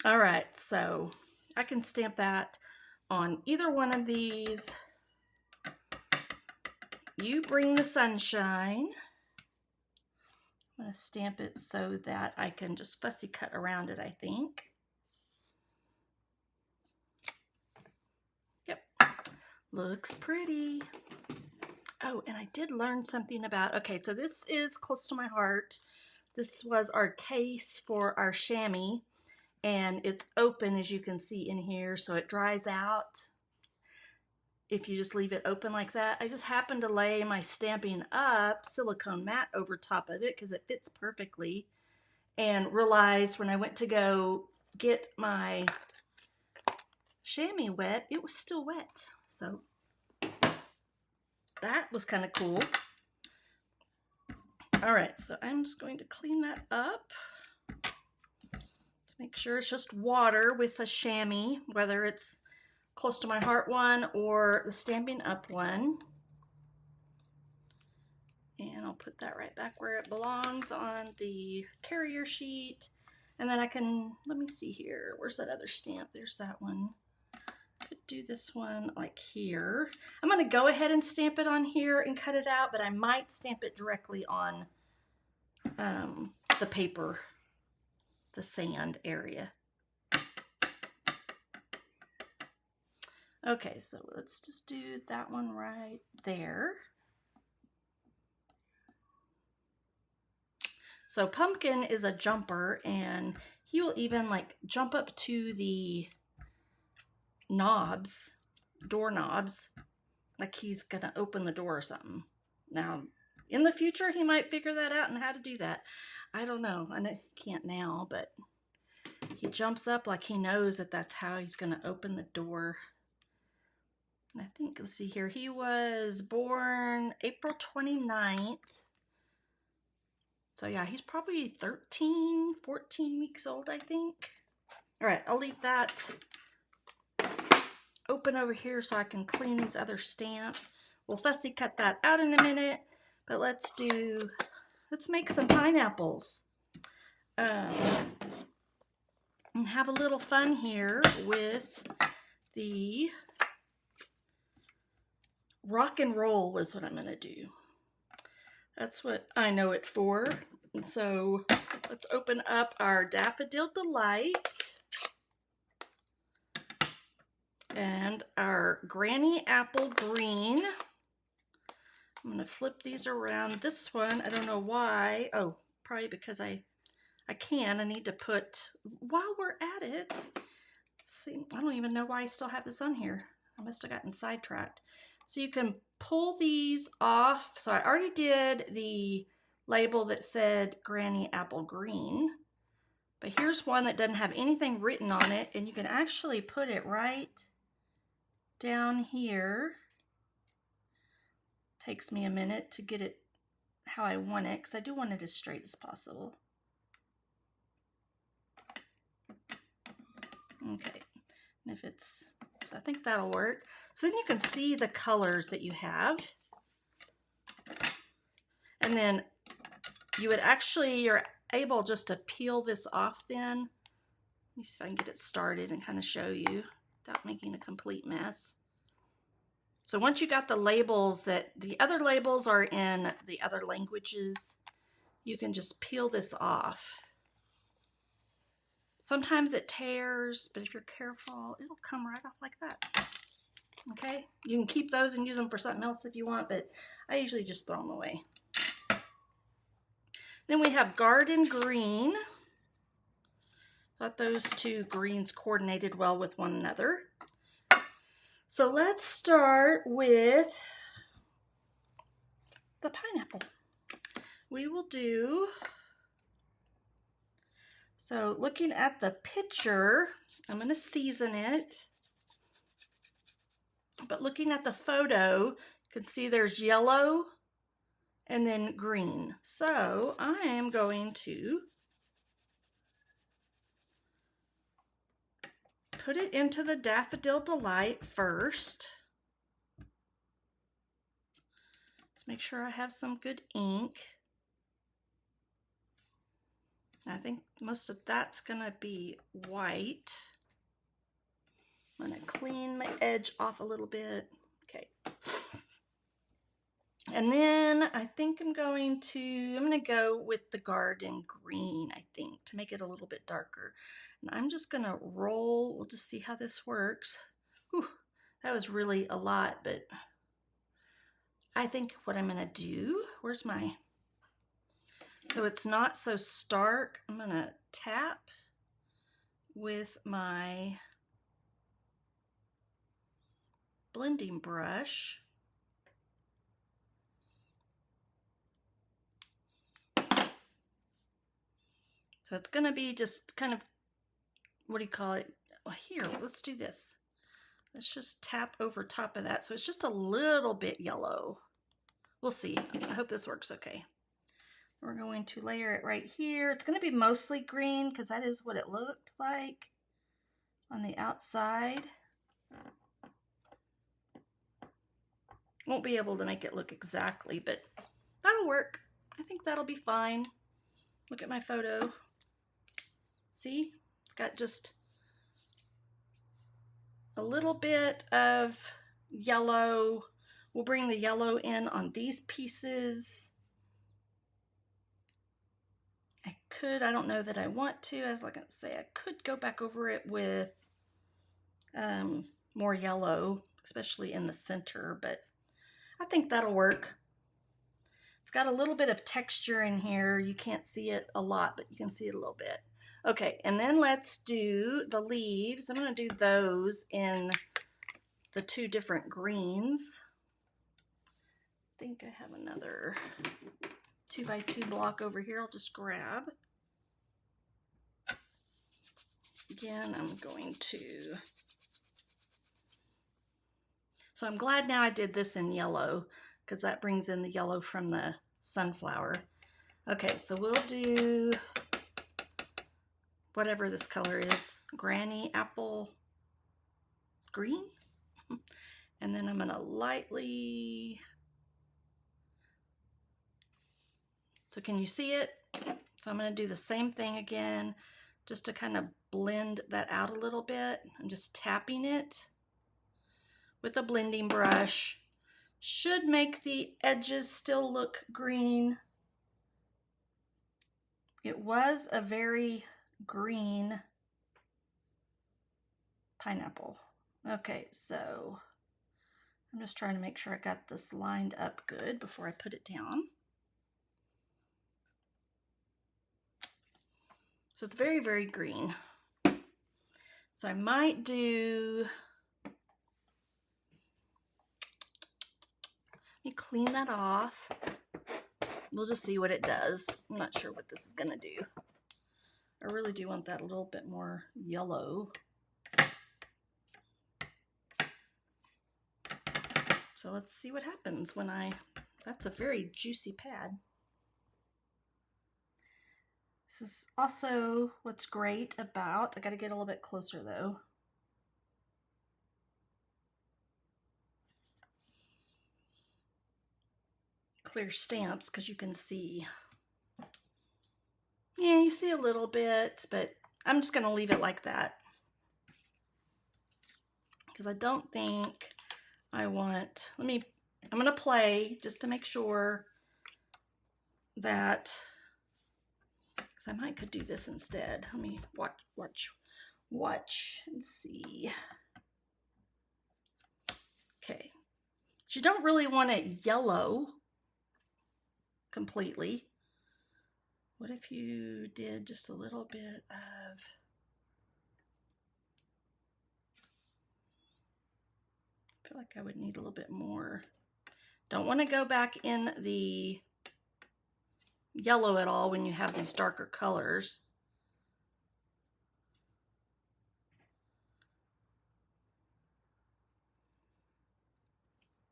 All right, so I can stamp that on either one of these. You Bring the Sunshine. I'm going to stamp it so that I can just fussy cut around it, I think. Yep, looks pretty. Oh, and I did learn something about, okay, so this is close to my heart. This was our case for our chamois, and it's open, as you can see in here, so it dries out if you just leave it open like that. I just happened to lay my Stampin' Up silicone mat over top of it because it fits perfectly, and realized when I went to go get my chamois wet, it was still wet. So that was kind of cool. All right, so I'm just going to clean that up. Let's make sure it's just water with the chamois, whether it's Close to My Heart one or the Stampin' Up one. And I'll put that right back where it belongs on the carrier sheet. And then I can, let me see here, where's that other stamp? There's that one. Could do this one like here. I'm going to go ahead and stamp it on here and cut it out, but I might stamp it directly on the paper, the sand area. Okay, so let's just do that one right there. So Pumpkin is a jumper, and he will even like jump up to the knobs, door knobs, like he's gonna open the door or something. Now, in the future, he might figure that out and how to do that. I don't know. I know he can't now, but he jumps up like he knows that that's how he's gonna open the door. And I think, let's see here, he was born April 29th. So yeah, he's probably 13, 14 weeks old, I think. All right, I'll leave that open over here so I can clean these other stamps. We'll fussy cut that out in a minute, but let's make some pineapples. And have a little fun here with the rock and roll is what I'm gonna do. That's what I know it for. And so let's open up our Daffodil Delight and our Granny Apple Green. I'm going to flip these around. This one, I don't know why. Oh, probably because I need to put, while we're at it, see, I don't even know why I still have this on here. I must have gotten sidetracked. So you can pull these off. So I already did the label that said Granny Apple Green, but here's one that doesn't have anything written on it, and you can actually put it right down here. Takes me a minute to get it how I want it, because I do want it as straight as possible. Okay, and if it's, so I think that'll work. So then you can see the colors that you have. And then you would actually, you're able just to peel this off then. Let me see if I can get it started and kind of show you without making a complete mess. So once you got the labels, that the other labels are in the other languages, you can just peel this off. Sometimes it tears, but if you're careful, it'll come right off like that. Okay, you can keep those and use them for something else if you want, but I usually just throw them away. Then we have Garden Green. Thought those two greens coordinated well with one another. So let's start with the pineapple. We will do, so looking at the picture, I'm going to season it. But looking at the photo, you can see there's yellow and then green. So I am going to put it into the Daffodil Delight first. Let's make sure I have some good ink. I think most of that's gonna be white. I'm gonna clean my edge off a little bit. Okay. And then I think I'm going to go with the garden green, I think, to make it a little bit darker. And I'm just going to roll. We'll just see how this works. Whew, that was really a lot, but I think what I'm going to do, so it's not so stark, I'm going to tap with my blending brush. So it's going to be just kind of, what do you call it? Well, here, let's do this. Let's just tap over top of that. So it's just a little bit yellow. We'll see. I hope this works okay. We're going to layer it right here. It's going to be mostly green because that is what it looked like on the outside. Won't be able to make it look exactly, but that'll work. I think that'll be fine. Look at my photo. See? It's got just a little bit of yellow. We'll bring the yellow in on these pieces. I don't know that I want to, as I can say, I could go back over it with more yellow, especially in the center, but I think that'll work. It's got a little bit of texture in here. You can't see it a lot, but you can see it a little bit. Okay, and then let's do the leaves. I'm going to do those in the two different greens. I think I have another 2x2 block over here. I'll just grab. Again, I'm going to... So I'm glad now I did this in yellow because that brings in the yellow from the sunflower. Okay, so we'll do whatever this color is, Granny Apple Green. And then I'm going to lightly... So can you see it? So I'm going to do the same thing again, just to kind of blend that out a little bit. I'm just tapping it with a blending brush. Should make the edges still look green. It was a very green pineapple. Okay, so I'm just trying to make sure I got this lined up good before I put it down. So it's very, very green. So I might do... Let me clean that off. We'll just see what it does. I'm not sure what this is going to do. I really do want that a little bit more yellow. So let's see what happens when that's a very juicy pad. This is also what's great about, I got to get a little bit closer though. Clear stamps because you can see. Yeah, you see a little bit, but I'm just going to leave it like that because I don't think I want, I'm going to play just to make sure that, because I might could do this instead. Let me watch and see. Okay. You don't really want it yellow completely. What if you did just a little bit of... I feel like I would need a little bit more. Don't want to go back in the yellow at all when you have these darker colors.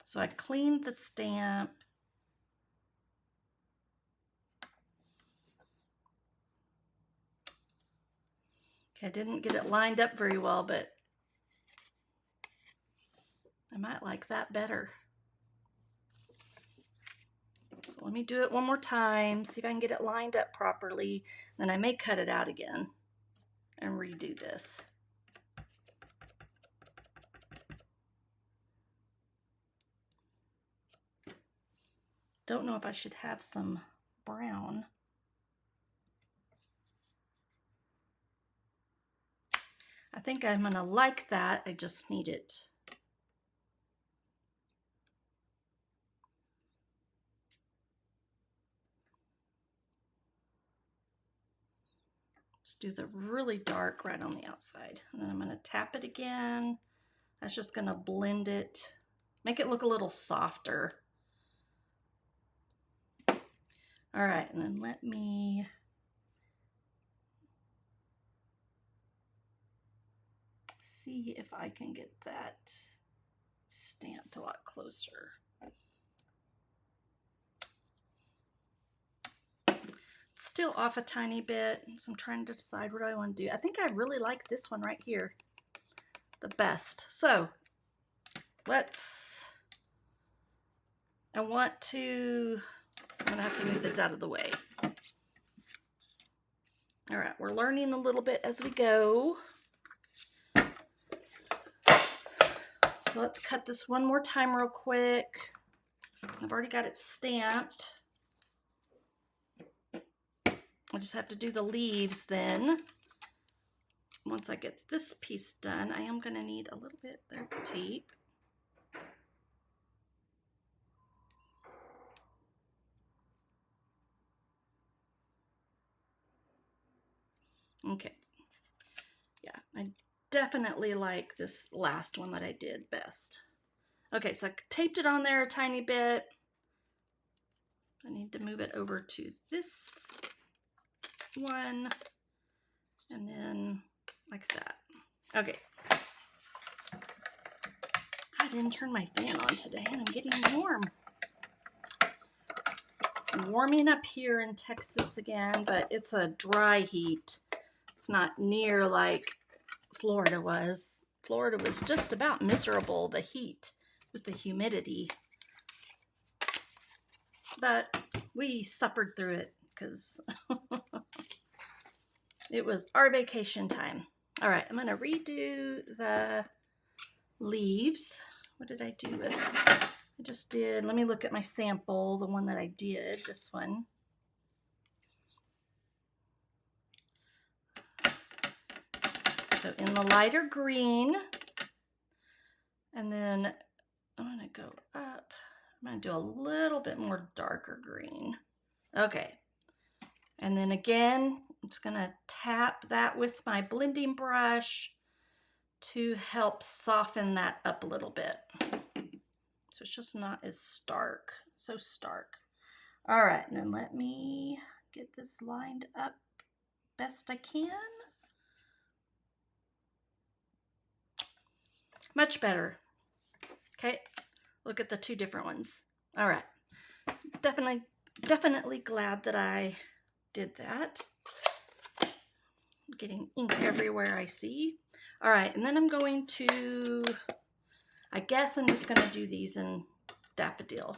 So I cleaned the stamp. Okay, I didn't get it lined up very well, but I might like that better. So let me do it one more time, see if I can get it lined up properly. Then I may cut it out again and redo this. don't know if I should have some brown. I think I'm gonna like that. I just need it. Let's do the really dark right on the outside. And then I'm gonna tap it again. That's just gonna blend it, make it look a little softer. All right, and then let me see if I can get that stamped a lot closer. It's still off a tiny bit, so I'm trying to decide what I want to do. I think I really like this one right here the best. So I'm gonna have to move this out of the way. All right, we're learning a little bit as we go. So let's cut this one more time real quick. I've already got it stamped. I just have to do the leaves then. Once I get this piece done, I am gonna need a little bit of tape. Okay, yeah, I definitely like this last one that I did best. Okay, so I taped it on there a tiny bit. I need to move it over to this one, and then like that. Okay. I didn't turn my fan on today, and I'm getting warm. I'm warming up here in Texas again, but it's a dry heat. It's not near like Florida was. Florida was just about miserable, the heat with the humidity. But we suffered through it because it was our vacation time. All right, I'm going to redo the leaves. What did I do with it? I just did, let me look at my sample, the one that I did, this one. So in the lighter green, and then I'm gonna go up. I'm gonna do a little bit more darker green. Okay, and then again, I'm just gonna tap that with my blending brush to help soften that up a little bit. So it's just not as stark, so stark. All right, and then let me get this lined up best I can. Much better. Okay, look at the two different ones. All right, definitely glad that I did that. Getting ink everywhere I see. All right, and then I'm going to, I guess I'm just gonna do these in daffodil.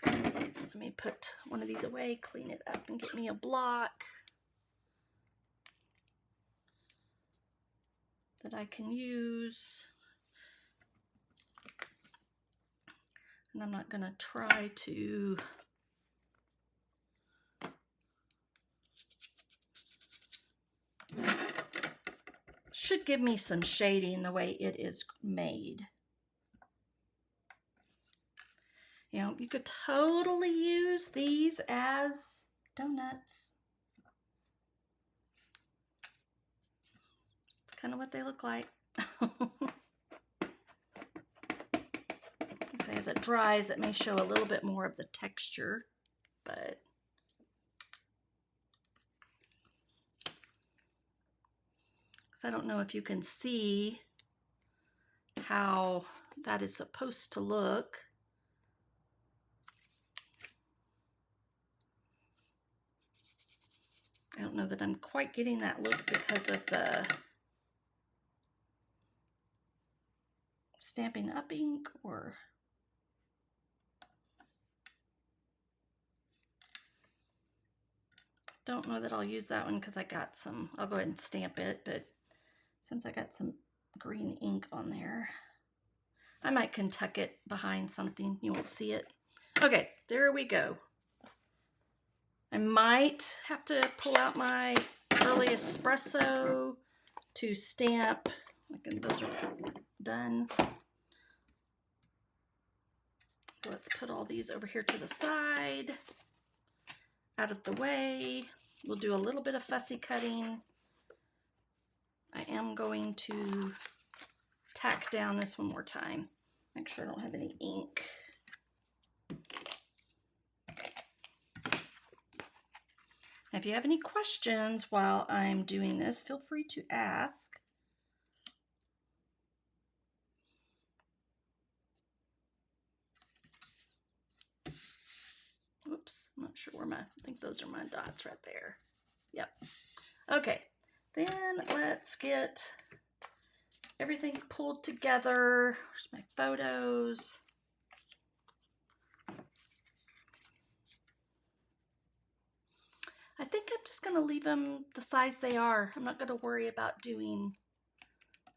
Let me put one of these away, clean it up, and get me a block that I can use. And I'm not gonna try to should give me some shading the way it is made. You know, you could totally use these as donuts. It's kind of what they look like. So as it dries, it may show a little bit more of the texture, but I don't know if you can see how that is supposed to look. I don't know that I'm quite getting that look because of the Stampin' Up ink, or don't know that I'll use that one because I got some, I'll go ahead and stamp it, but since I got some green ink on there. I might can tuck it behind something. You won't see it. Okay, there we go. I might have to pull out my early espresso to stamp. Those are done. Let's put all these over here to the side, out of the way. We'll do a little bit of fussy cutting. I am going to tack down this one more time. Make sure I don't have any ink. If you have any questions while I'm doing this, feel free to ask. Oops, I'm not sure where I think those are my dots right there. Yep. Okay, then let's get everything pulled together. Here's my photos. I think I'm just gonna leave them the size they are. I'm not gonna worry about doing,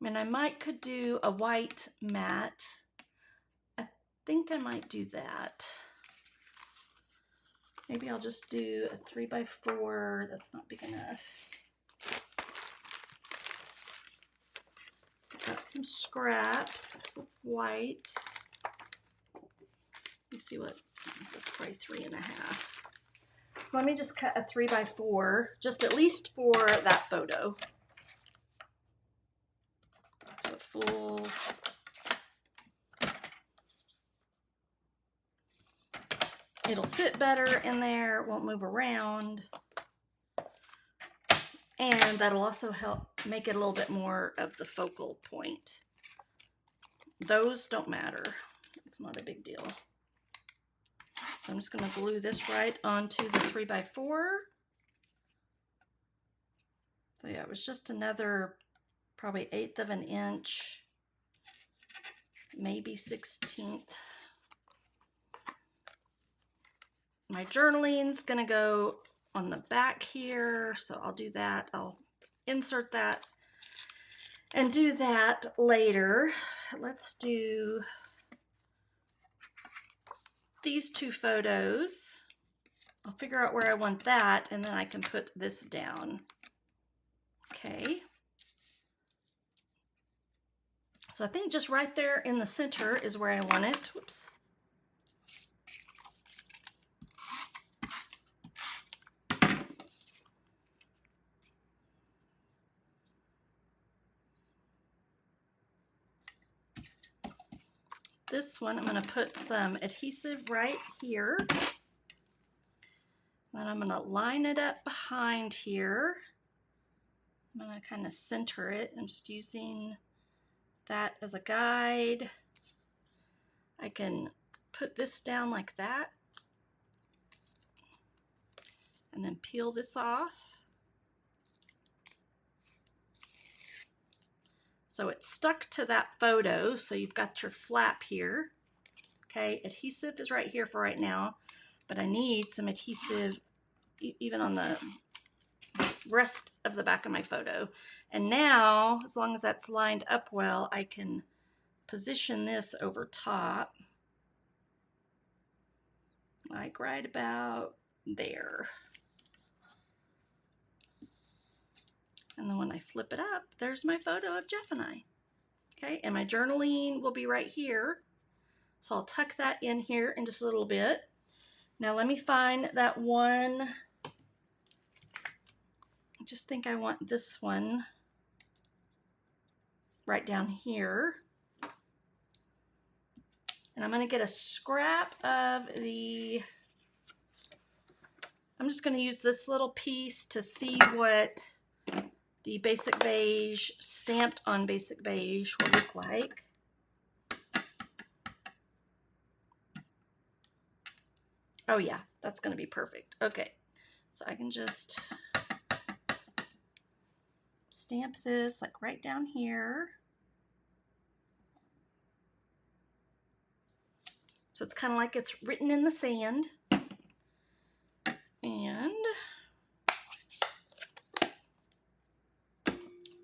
I could do a white matte. I think I might do that. Maybe I'll just do a 3x4. That's not big enough. I've got some scraps of white. Let me see what, that's probably 3.5. So let me just cut a 3x4, just at least for that photo. So a full. It'll fit better in there, won't move around. And that'll also help make it a little bit more of the focal point. Those don't matter. It's not a big deal. So I'm just going to glue this right onto the 3x4. So yeah, it was just another probably 1/8 of an inch, maybe 1/16. My journaling's going to go on the back here, so I'll do that. I'll insert that and do that later. Let's do these 2 photos. I'll figure out where I want that, and then I can put this down. Okay. So I think just right there in the center is where I want it. Whoops. This one, I'm going to put some adhesive right here. Then I'm going to line it up behind here. I'm going to kind of center it. I'm just using that as a guide. I can put this down like that and then peel this off. So it's stuck to that photo, so you've got your flap here. Okay, adhesive is right here for right now, but I need some adhesive even on the rest of the back of my photo. And now, as long as that's lined up well, I can position this over top, like right about there. And then when I flip it up, there's my photo of Jeff and I. Okay, and my journaling will be right here. So I'll tuck that in here in just a little bit. Now let me find that one. I just think I want this one right down here. And I'm going to get a scrap of the, I'm just going to use this little piece to see what the basic beige, stamped on basic beige will look like. Oh yeah, that's going to be perfect. Okay, so I can just stamp this like right down here. So it's kind of like it's written in the sand. And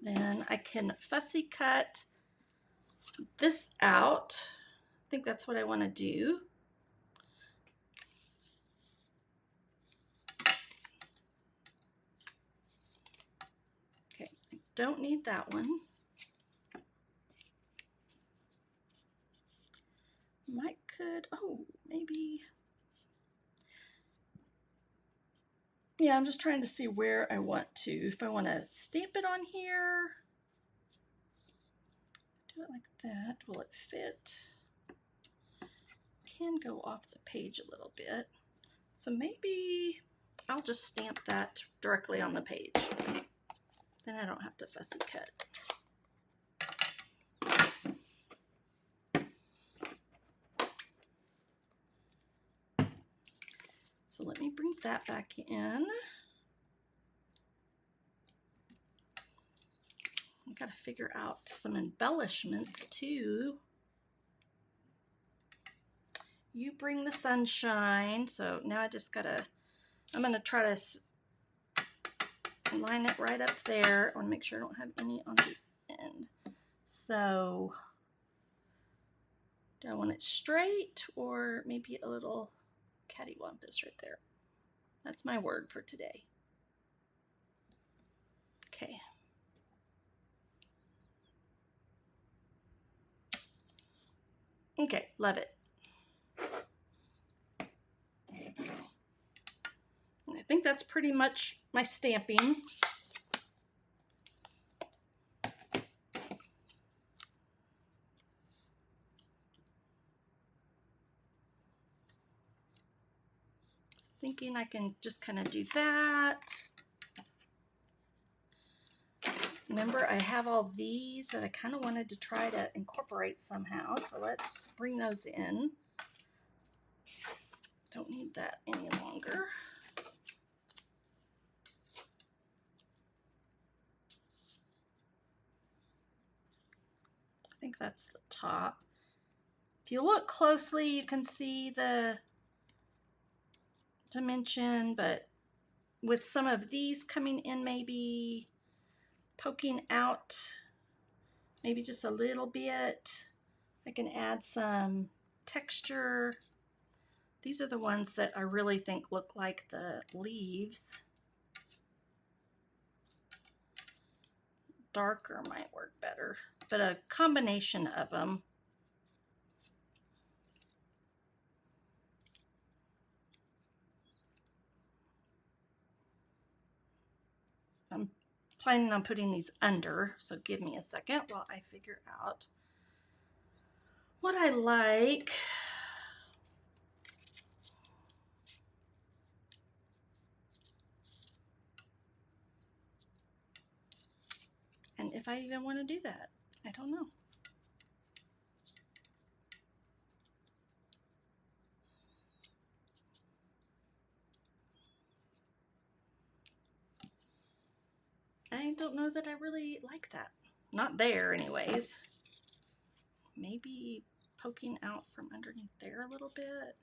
then I can fussy cut this out. I think that's what I want to do. Okay, I don't need that one. Oh, maybe. Yeah, I'm just trying to see where I want to. If I want to stamp it on here, do it like that. Will it fit? Can go off the page a little bit. So maybe I'll just stamp that directly on the page. Then I don't have to fussy cut. So let me bring that back in. I gotta figure out some embellishments too. You bring the sunshine. So now I just gotta, I'm gonna try to line it right up there. I wanna make sure I don't have any on the end. So do I want it straight or maybe a little cattywampus right there? That's my word for today. Okay. Okay, love it. I think that's pretty much my stamping. Thinking I can just kind of do that. Remember, I have all these that I kind of wanted to try to incorporate somehow, so let's bring those in. Don't need that any longer. I think that's the top. If you look closely, you can see the dimension, but with some of these coming in, maybe poking out, maybe just a little bit, I can add some texture. These are the ones that I really think look like the leaves. Darker might work better, but a combination of them. I'm planning on putting these under, so give me a second while I figure out what I like. And if I even want to do that, I don't know. I don't know that I really like that. Not there anyways. Maybe poking out from underneath there a little bit.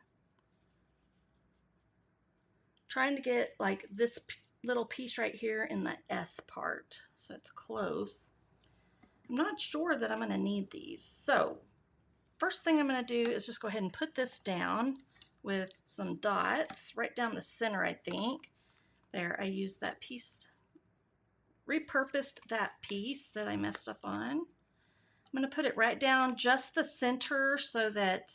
Trying to get like this little piece right here in the S part, so it's close. I'm not sure that I'm going to need these. So first thing I'm going to do is just go ahead and put this down with some dots right down the center, I think. There, I used that piece, repurposed that piece that I messed up on. I'm going to put it right down just the center so that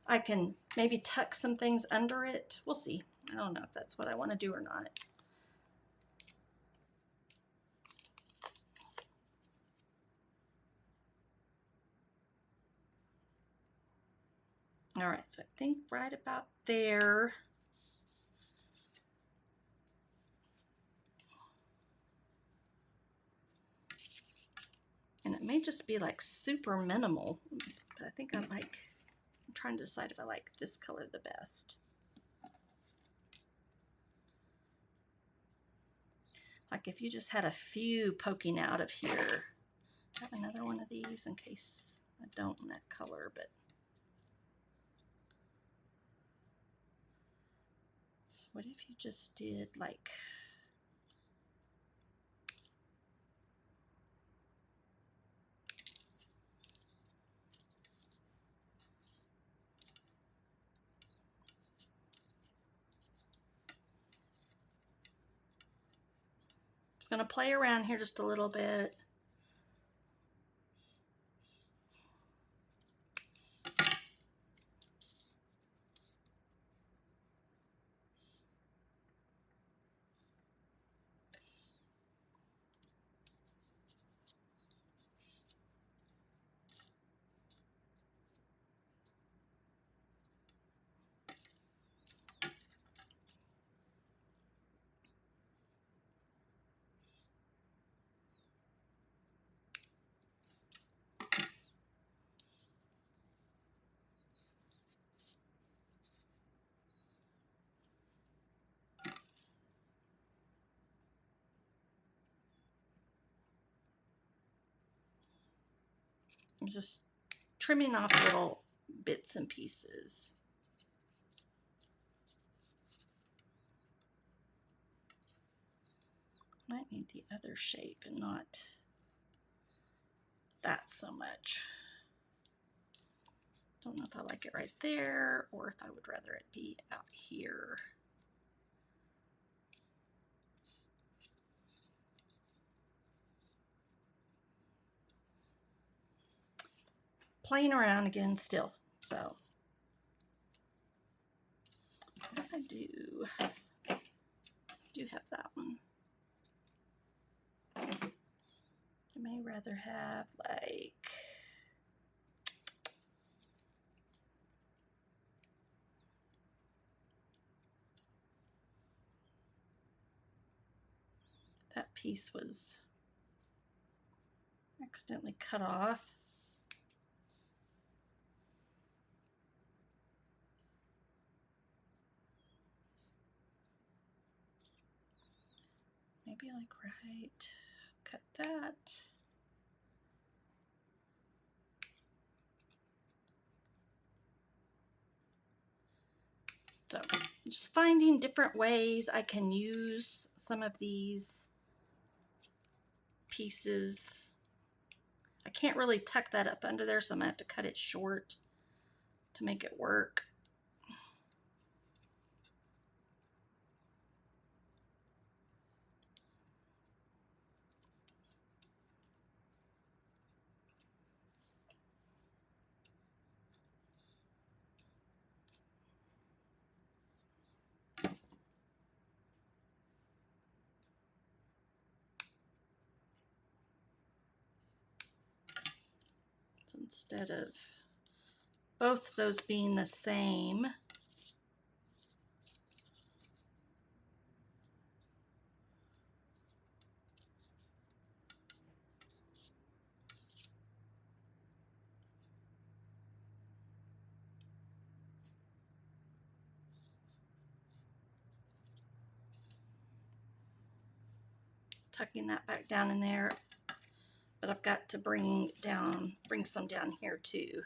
I can maybe tuck some things under it. We'll see. I don't know if that's what I want to do or not. All right, so I think right about there. And it may just be like super minimal, but I think I'm trying to decide if I like this color the best. Like if you just had a few poking out of here. I have another one of these in case I don't in that color, but. So what if you just did like, just going to play around here just a little bit. I'm just trimming off little bits and pieces. Might need the other shape and not that so much. Don't know if I like it right there or if I would rather it be out here. Playing around again still. So what I do have that one. I may rather have like that piece was accidentally cut off. Maybe like right, cut that. So just finding different ways I can use some of these pieces. I can't really tuck that up under there, so I'm gonna have to cut it short to make it work. So instead of both those being the same, tucking that back down in there, but I've got to bring some down here too.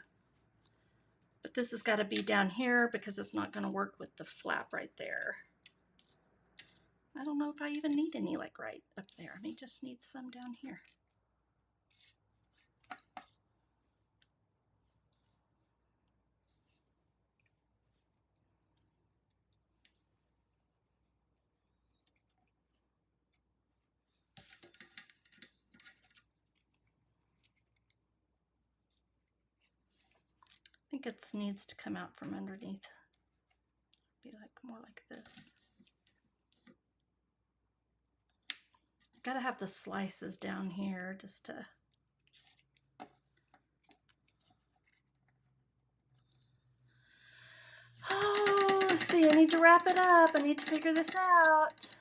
But this has got to be down here because it's not going to work with the flap right there. I don't know if I even need any like right up there. I may just need some down here. I think it needs to come out from underneath. Be like more like this. Gotta have the slices down here just to let's see, I need to wrap it up. I need to figure this out.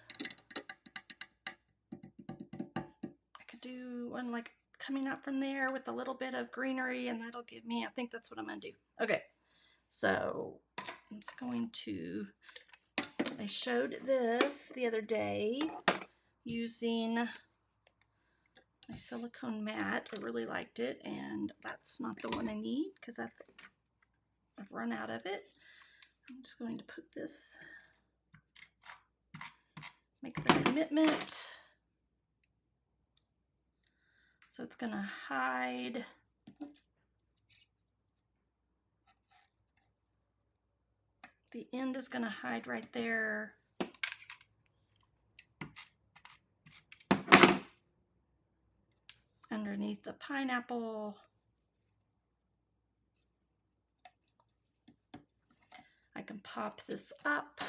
I could do one like coming up from there with a little bit of greenery, and that'll give me, I think that's what I'm gonna do. Okay, so I'm just going to, I showed this the other day using my silicone mat. I really liked it, and that's not the one I need because I've run out of it. I'm just going to put this, make the commitment. So it's going to hide the end is going to hide right there. underneath the pineapple. I can pop this up.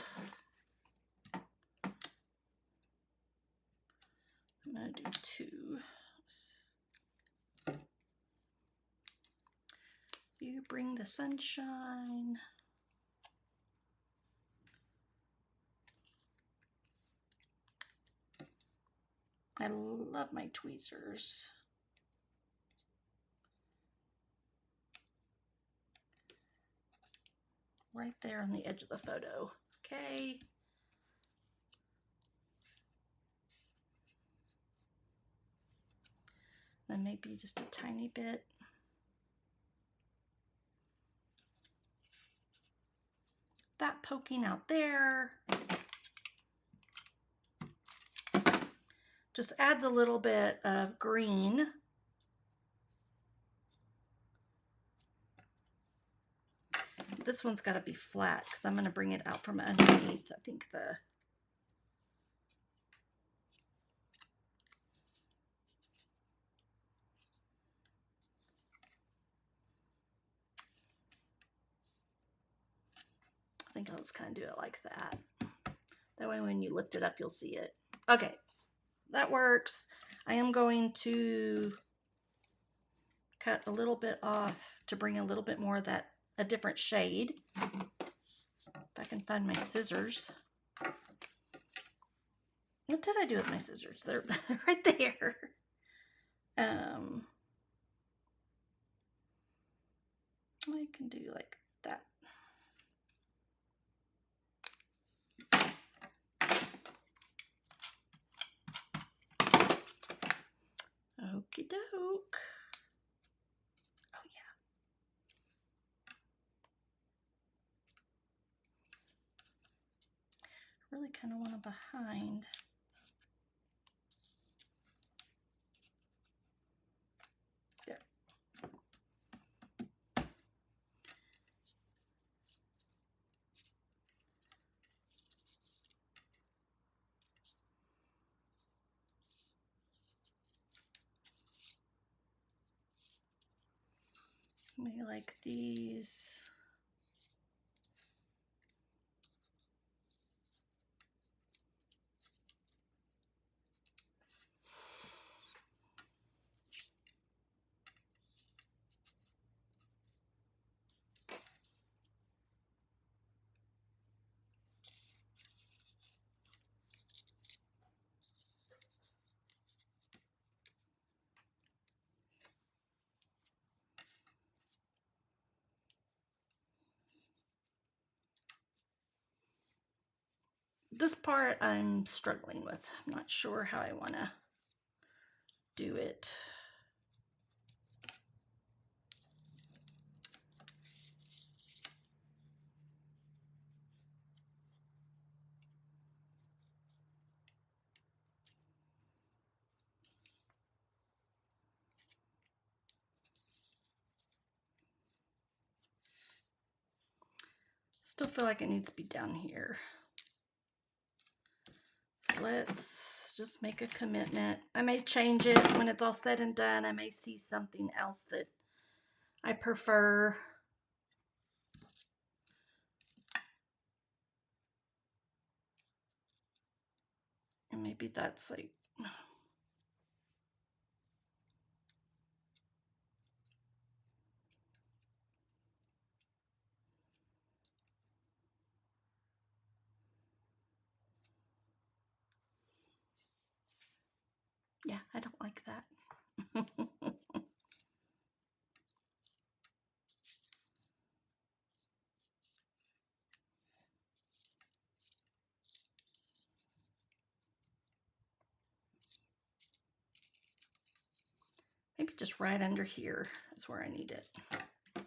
I'm going to do 2. You bring the sunshine. I love my tweezers. Right there on the edge of the photo. Okay. Then maybe just a tiny bit. That poking out there. Just adds a little bit of green. This one's got to be flat because I'm going to bring it out from underneath. I think I'll just kind of do it like that. That way when you lift it up, you'll see it. Okay, that works. I am going to cut a little bit off to bring a little bit more of that, a different shade. If I can find my scissors. What did I do with my scissors? They're right there. I can do like that. Okie doke. Oh yeah. I really kind of want a behind. There. Maybe like these. This part I'm struggling with. I'm not sure how I want to do it. Still feel like it needs to be down here. So let's just make a commitment. I may change it when it's all said and done. I may see something else that I prefer. And maybe that's like, yeah, I don't like that. Maybe just right under here is where I need it. I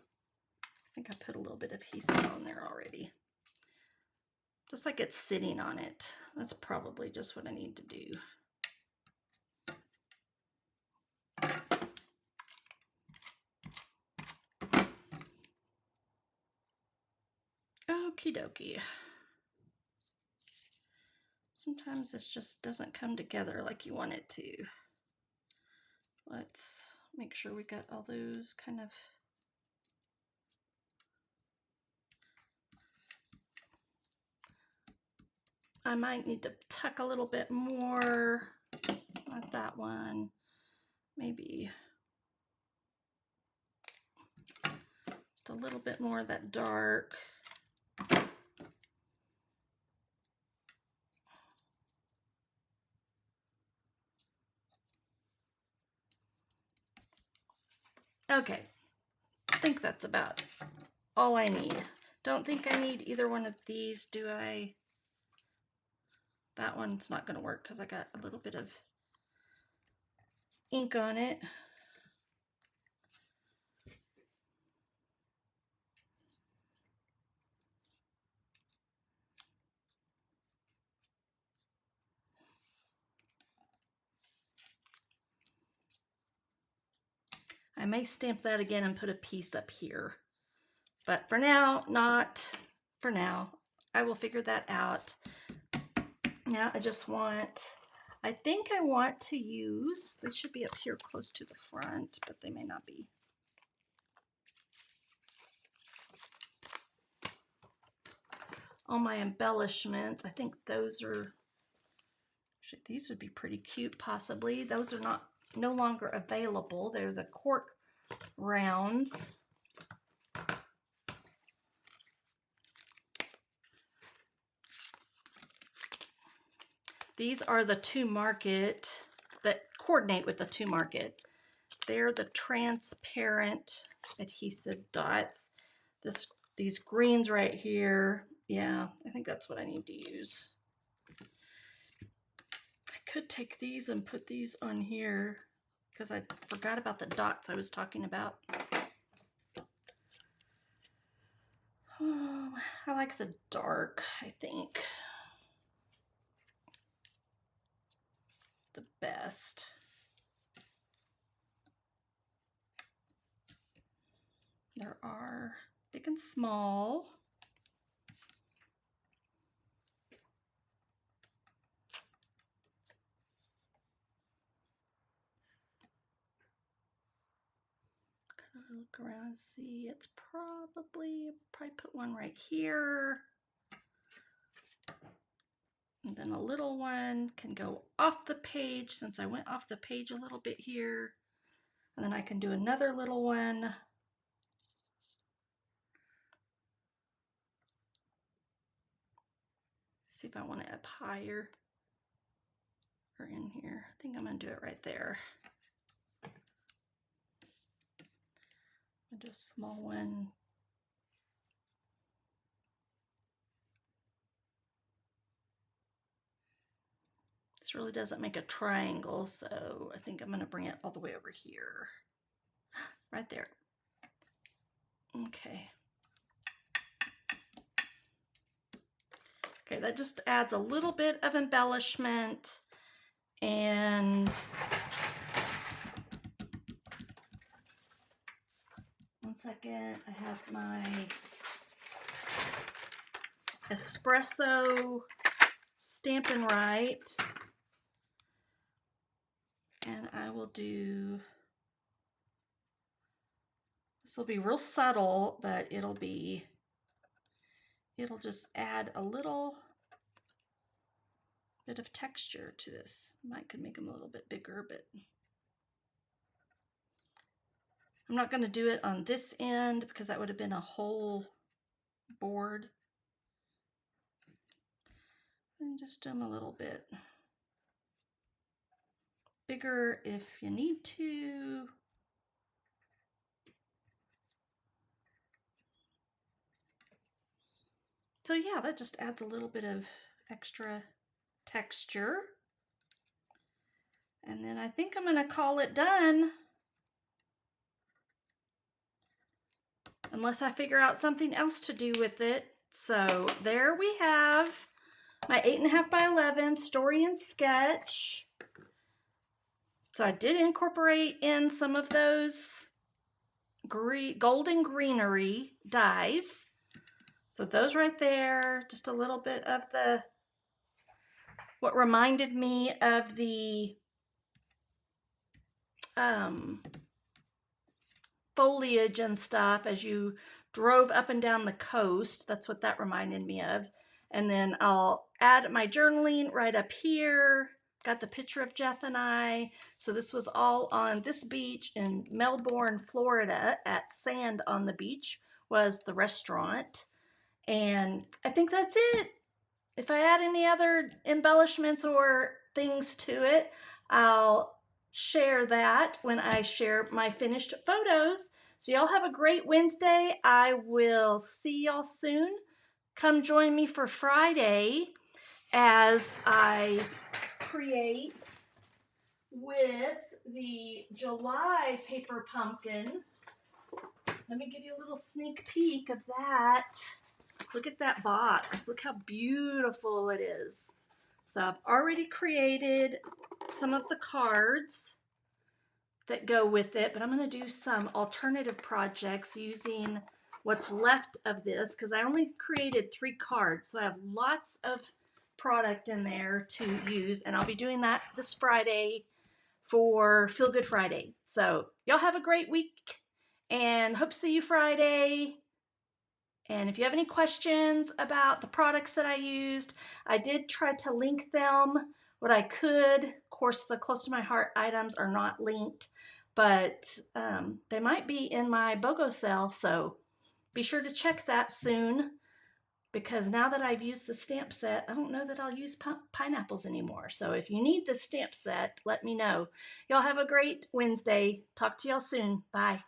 think I put a little bit of adhesive on there already. Just like it's sitting on it. That's probably just what I need to do. Okie dokie. Sometimes this just doesn't come together like you want it to. Let's make sure we got all those kind of. I might need to tuck a little bit more, not that one, maybe just a little bit more of that dark. Okay, I think that's about all I need. Don't think I need either one of these, do I? That one's not going to work because I got a little bit of ink on it. I may stamp that again and put a piece up here. But for now, not for now. I will figure that out. Now I think I want to use, they should be up here close to the front, but they may not be. All my embellishments, I think those are, these would be pretty cute possibly. Those are no longer available. They're the cork rounds. These are the To Market that coordinate with the To Market. They're the transparent adhesive dots. These greens right here. Yeah, I think that's what I need to use. I could take these and put these on here because I forgot about the dots I was talking about. Oh, I like the dark, I think. The best. There are big and small. Kind of look around and see. It's probably put one right here. And then a little one can go off the page since I went off the page a little bit here. And then I can do another little one. See if I want it up higher or in here. I think I'm going to do it right there. I'll do a small one. This really doesn't make a triangle, so I think I'm going to bring it all the way over here. Right there. Okay. Okay, that just adds a little bit of embellishment. And one second, I have my espresso Stampin' Right. And I will do, this will be real subtle, but it'll just add a little bit of texture to this. Could make them a little bit bigger, but I'm not going to do it on this end because that would have been a whole board. And just do them a little bit bigger if you need to. So yeah, that just adds a little bit of extra texture. And then I think I'm going to call it done. Unless I figure out something else to do with it. So there we have my 8.5 by 11 story and sketch. So I did incorporate in some of those golden greenery dies. So those right there, just a little bit of what reminded me of the foliage and stuff as you drove up and down the coast. That's what that reminded me of. And then I'll add my journaling right up here. Got the picture of Jeff and I. So this was all on this beach in Melbourne, Florida at Sand on the Beach was the restaurant. And I think that's it. If I add any other embellishments or things to it, I'll share that when I share my finished photos. So y'all have a great Wednesday. I will see y'all soon. Come join me for Friday as I create with the July paper pumpkin. Let me give you a little sneak peek of that. Look at that box. Look how beautiful it is. So I've already created some of the cards that go with it, but I'm going to do some alternative projects using what's left of this because I only created 3 cards. So I have lots of product in there to use, and I'll be doing that this Friday for Feel Good Friday. So y'all have a great week and hope to see you Friday. And if you have any questions about the products that I used, I did try to link them what I could. Of course, the close to my heart items are not linked, but they might be in my BOGO sale. So be sure to check that soon because now that I've used the stamp set, I don't know that I'll use pineapples anymore. So if you need the stamp set, let me know. Y'all have a great Wednesday. Talk to y'all soon. Bye.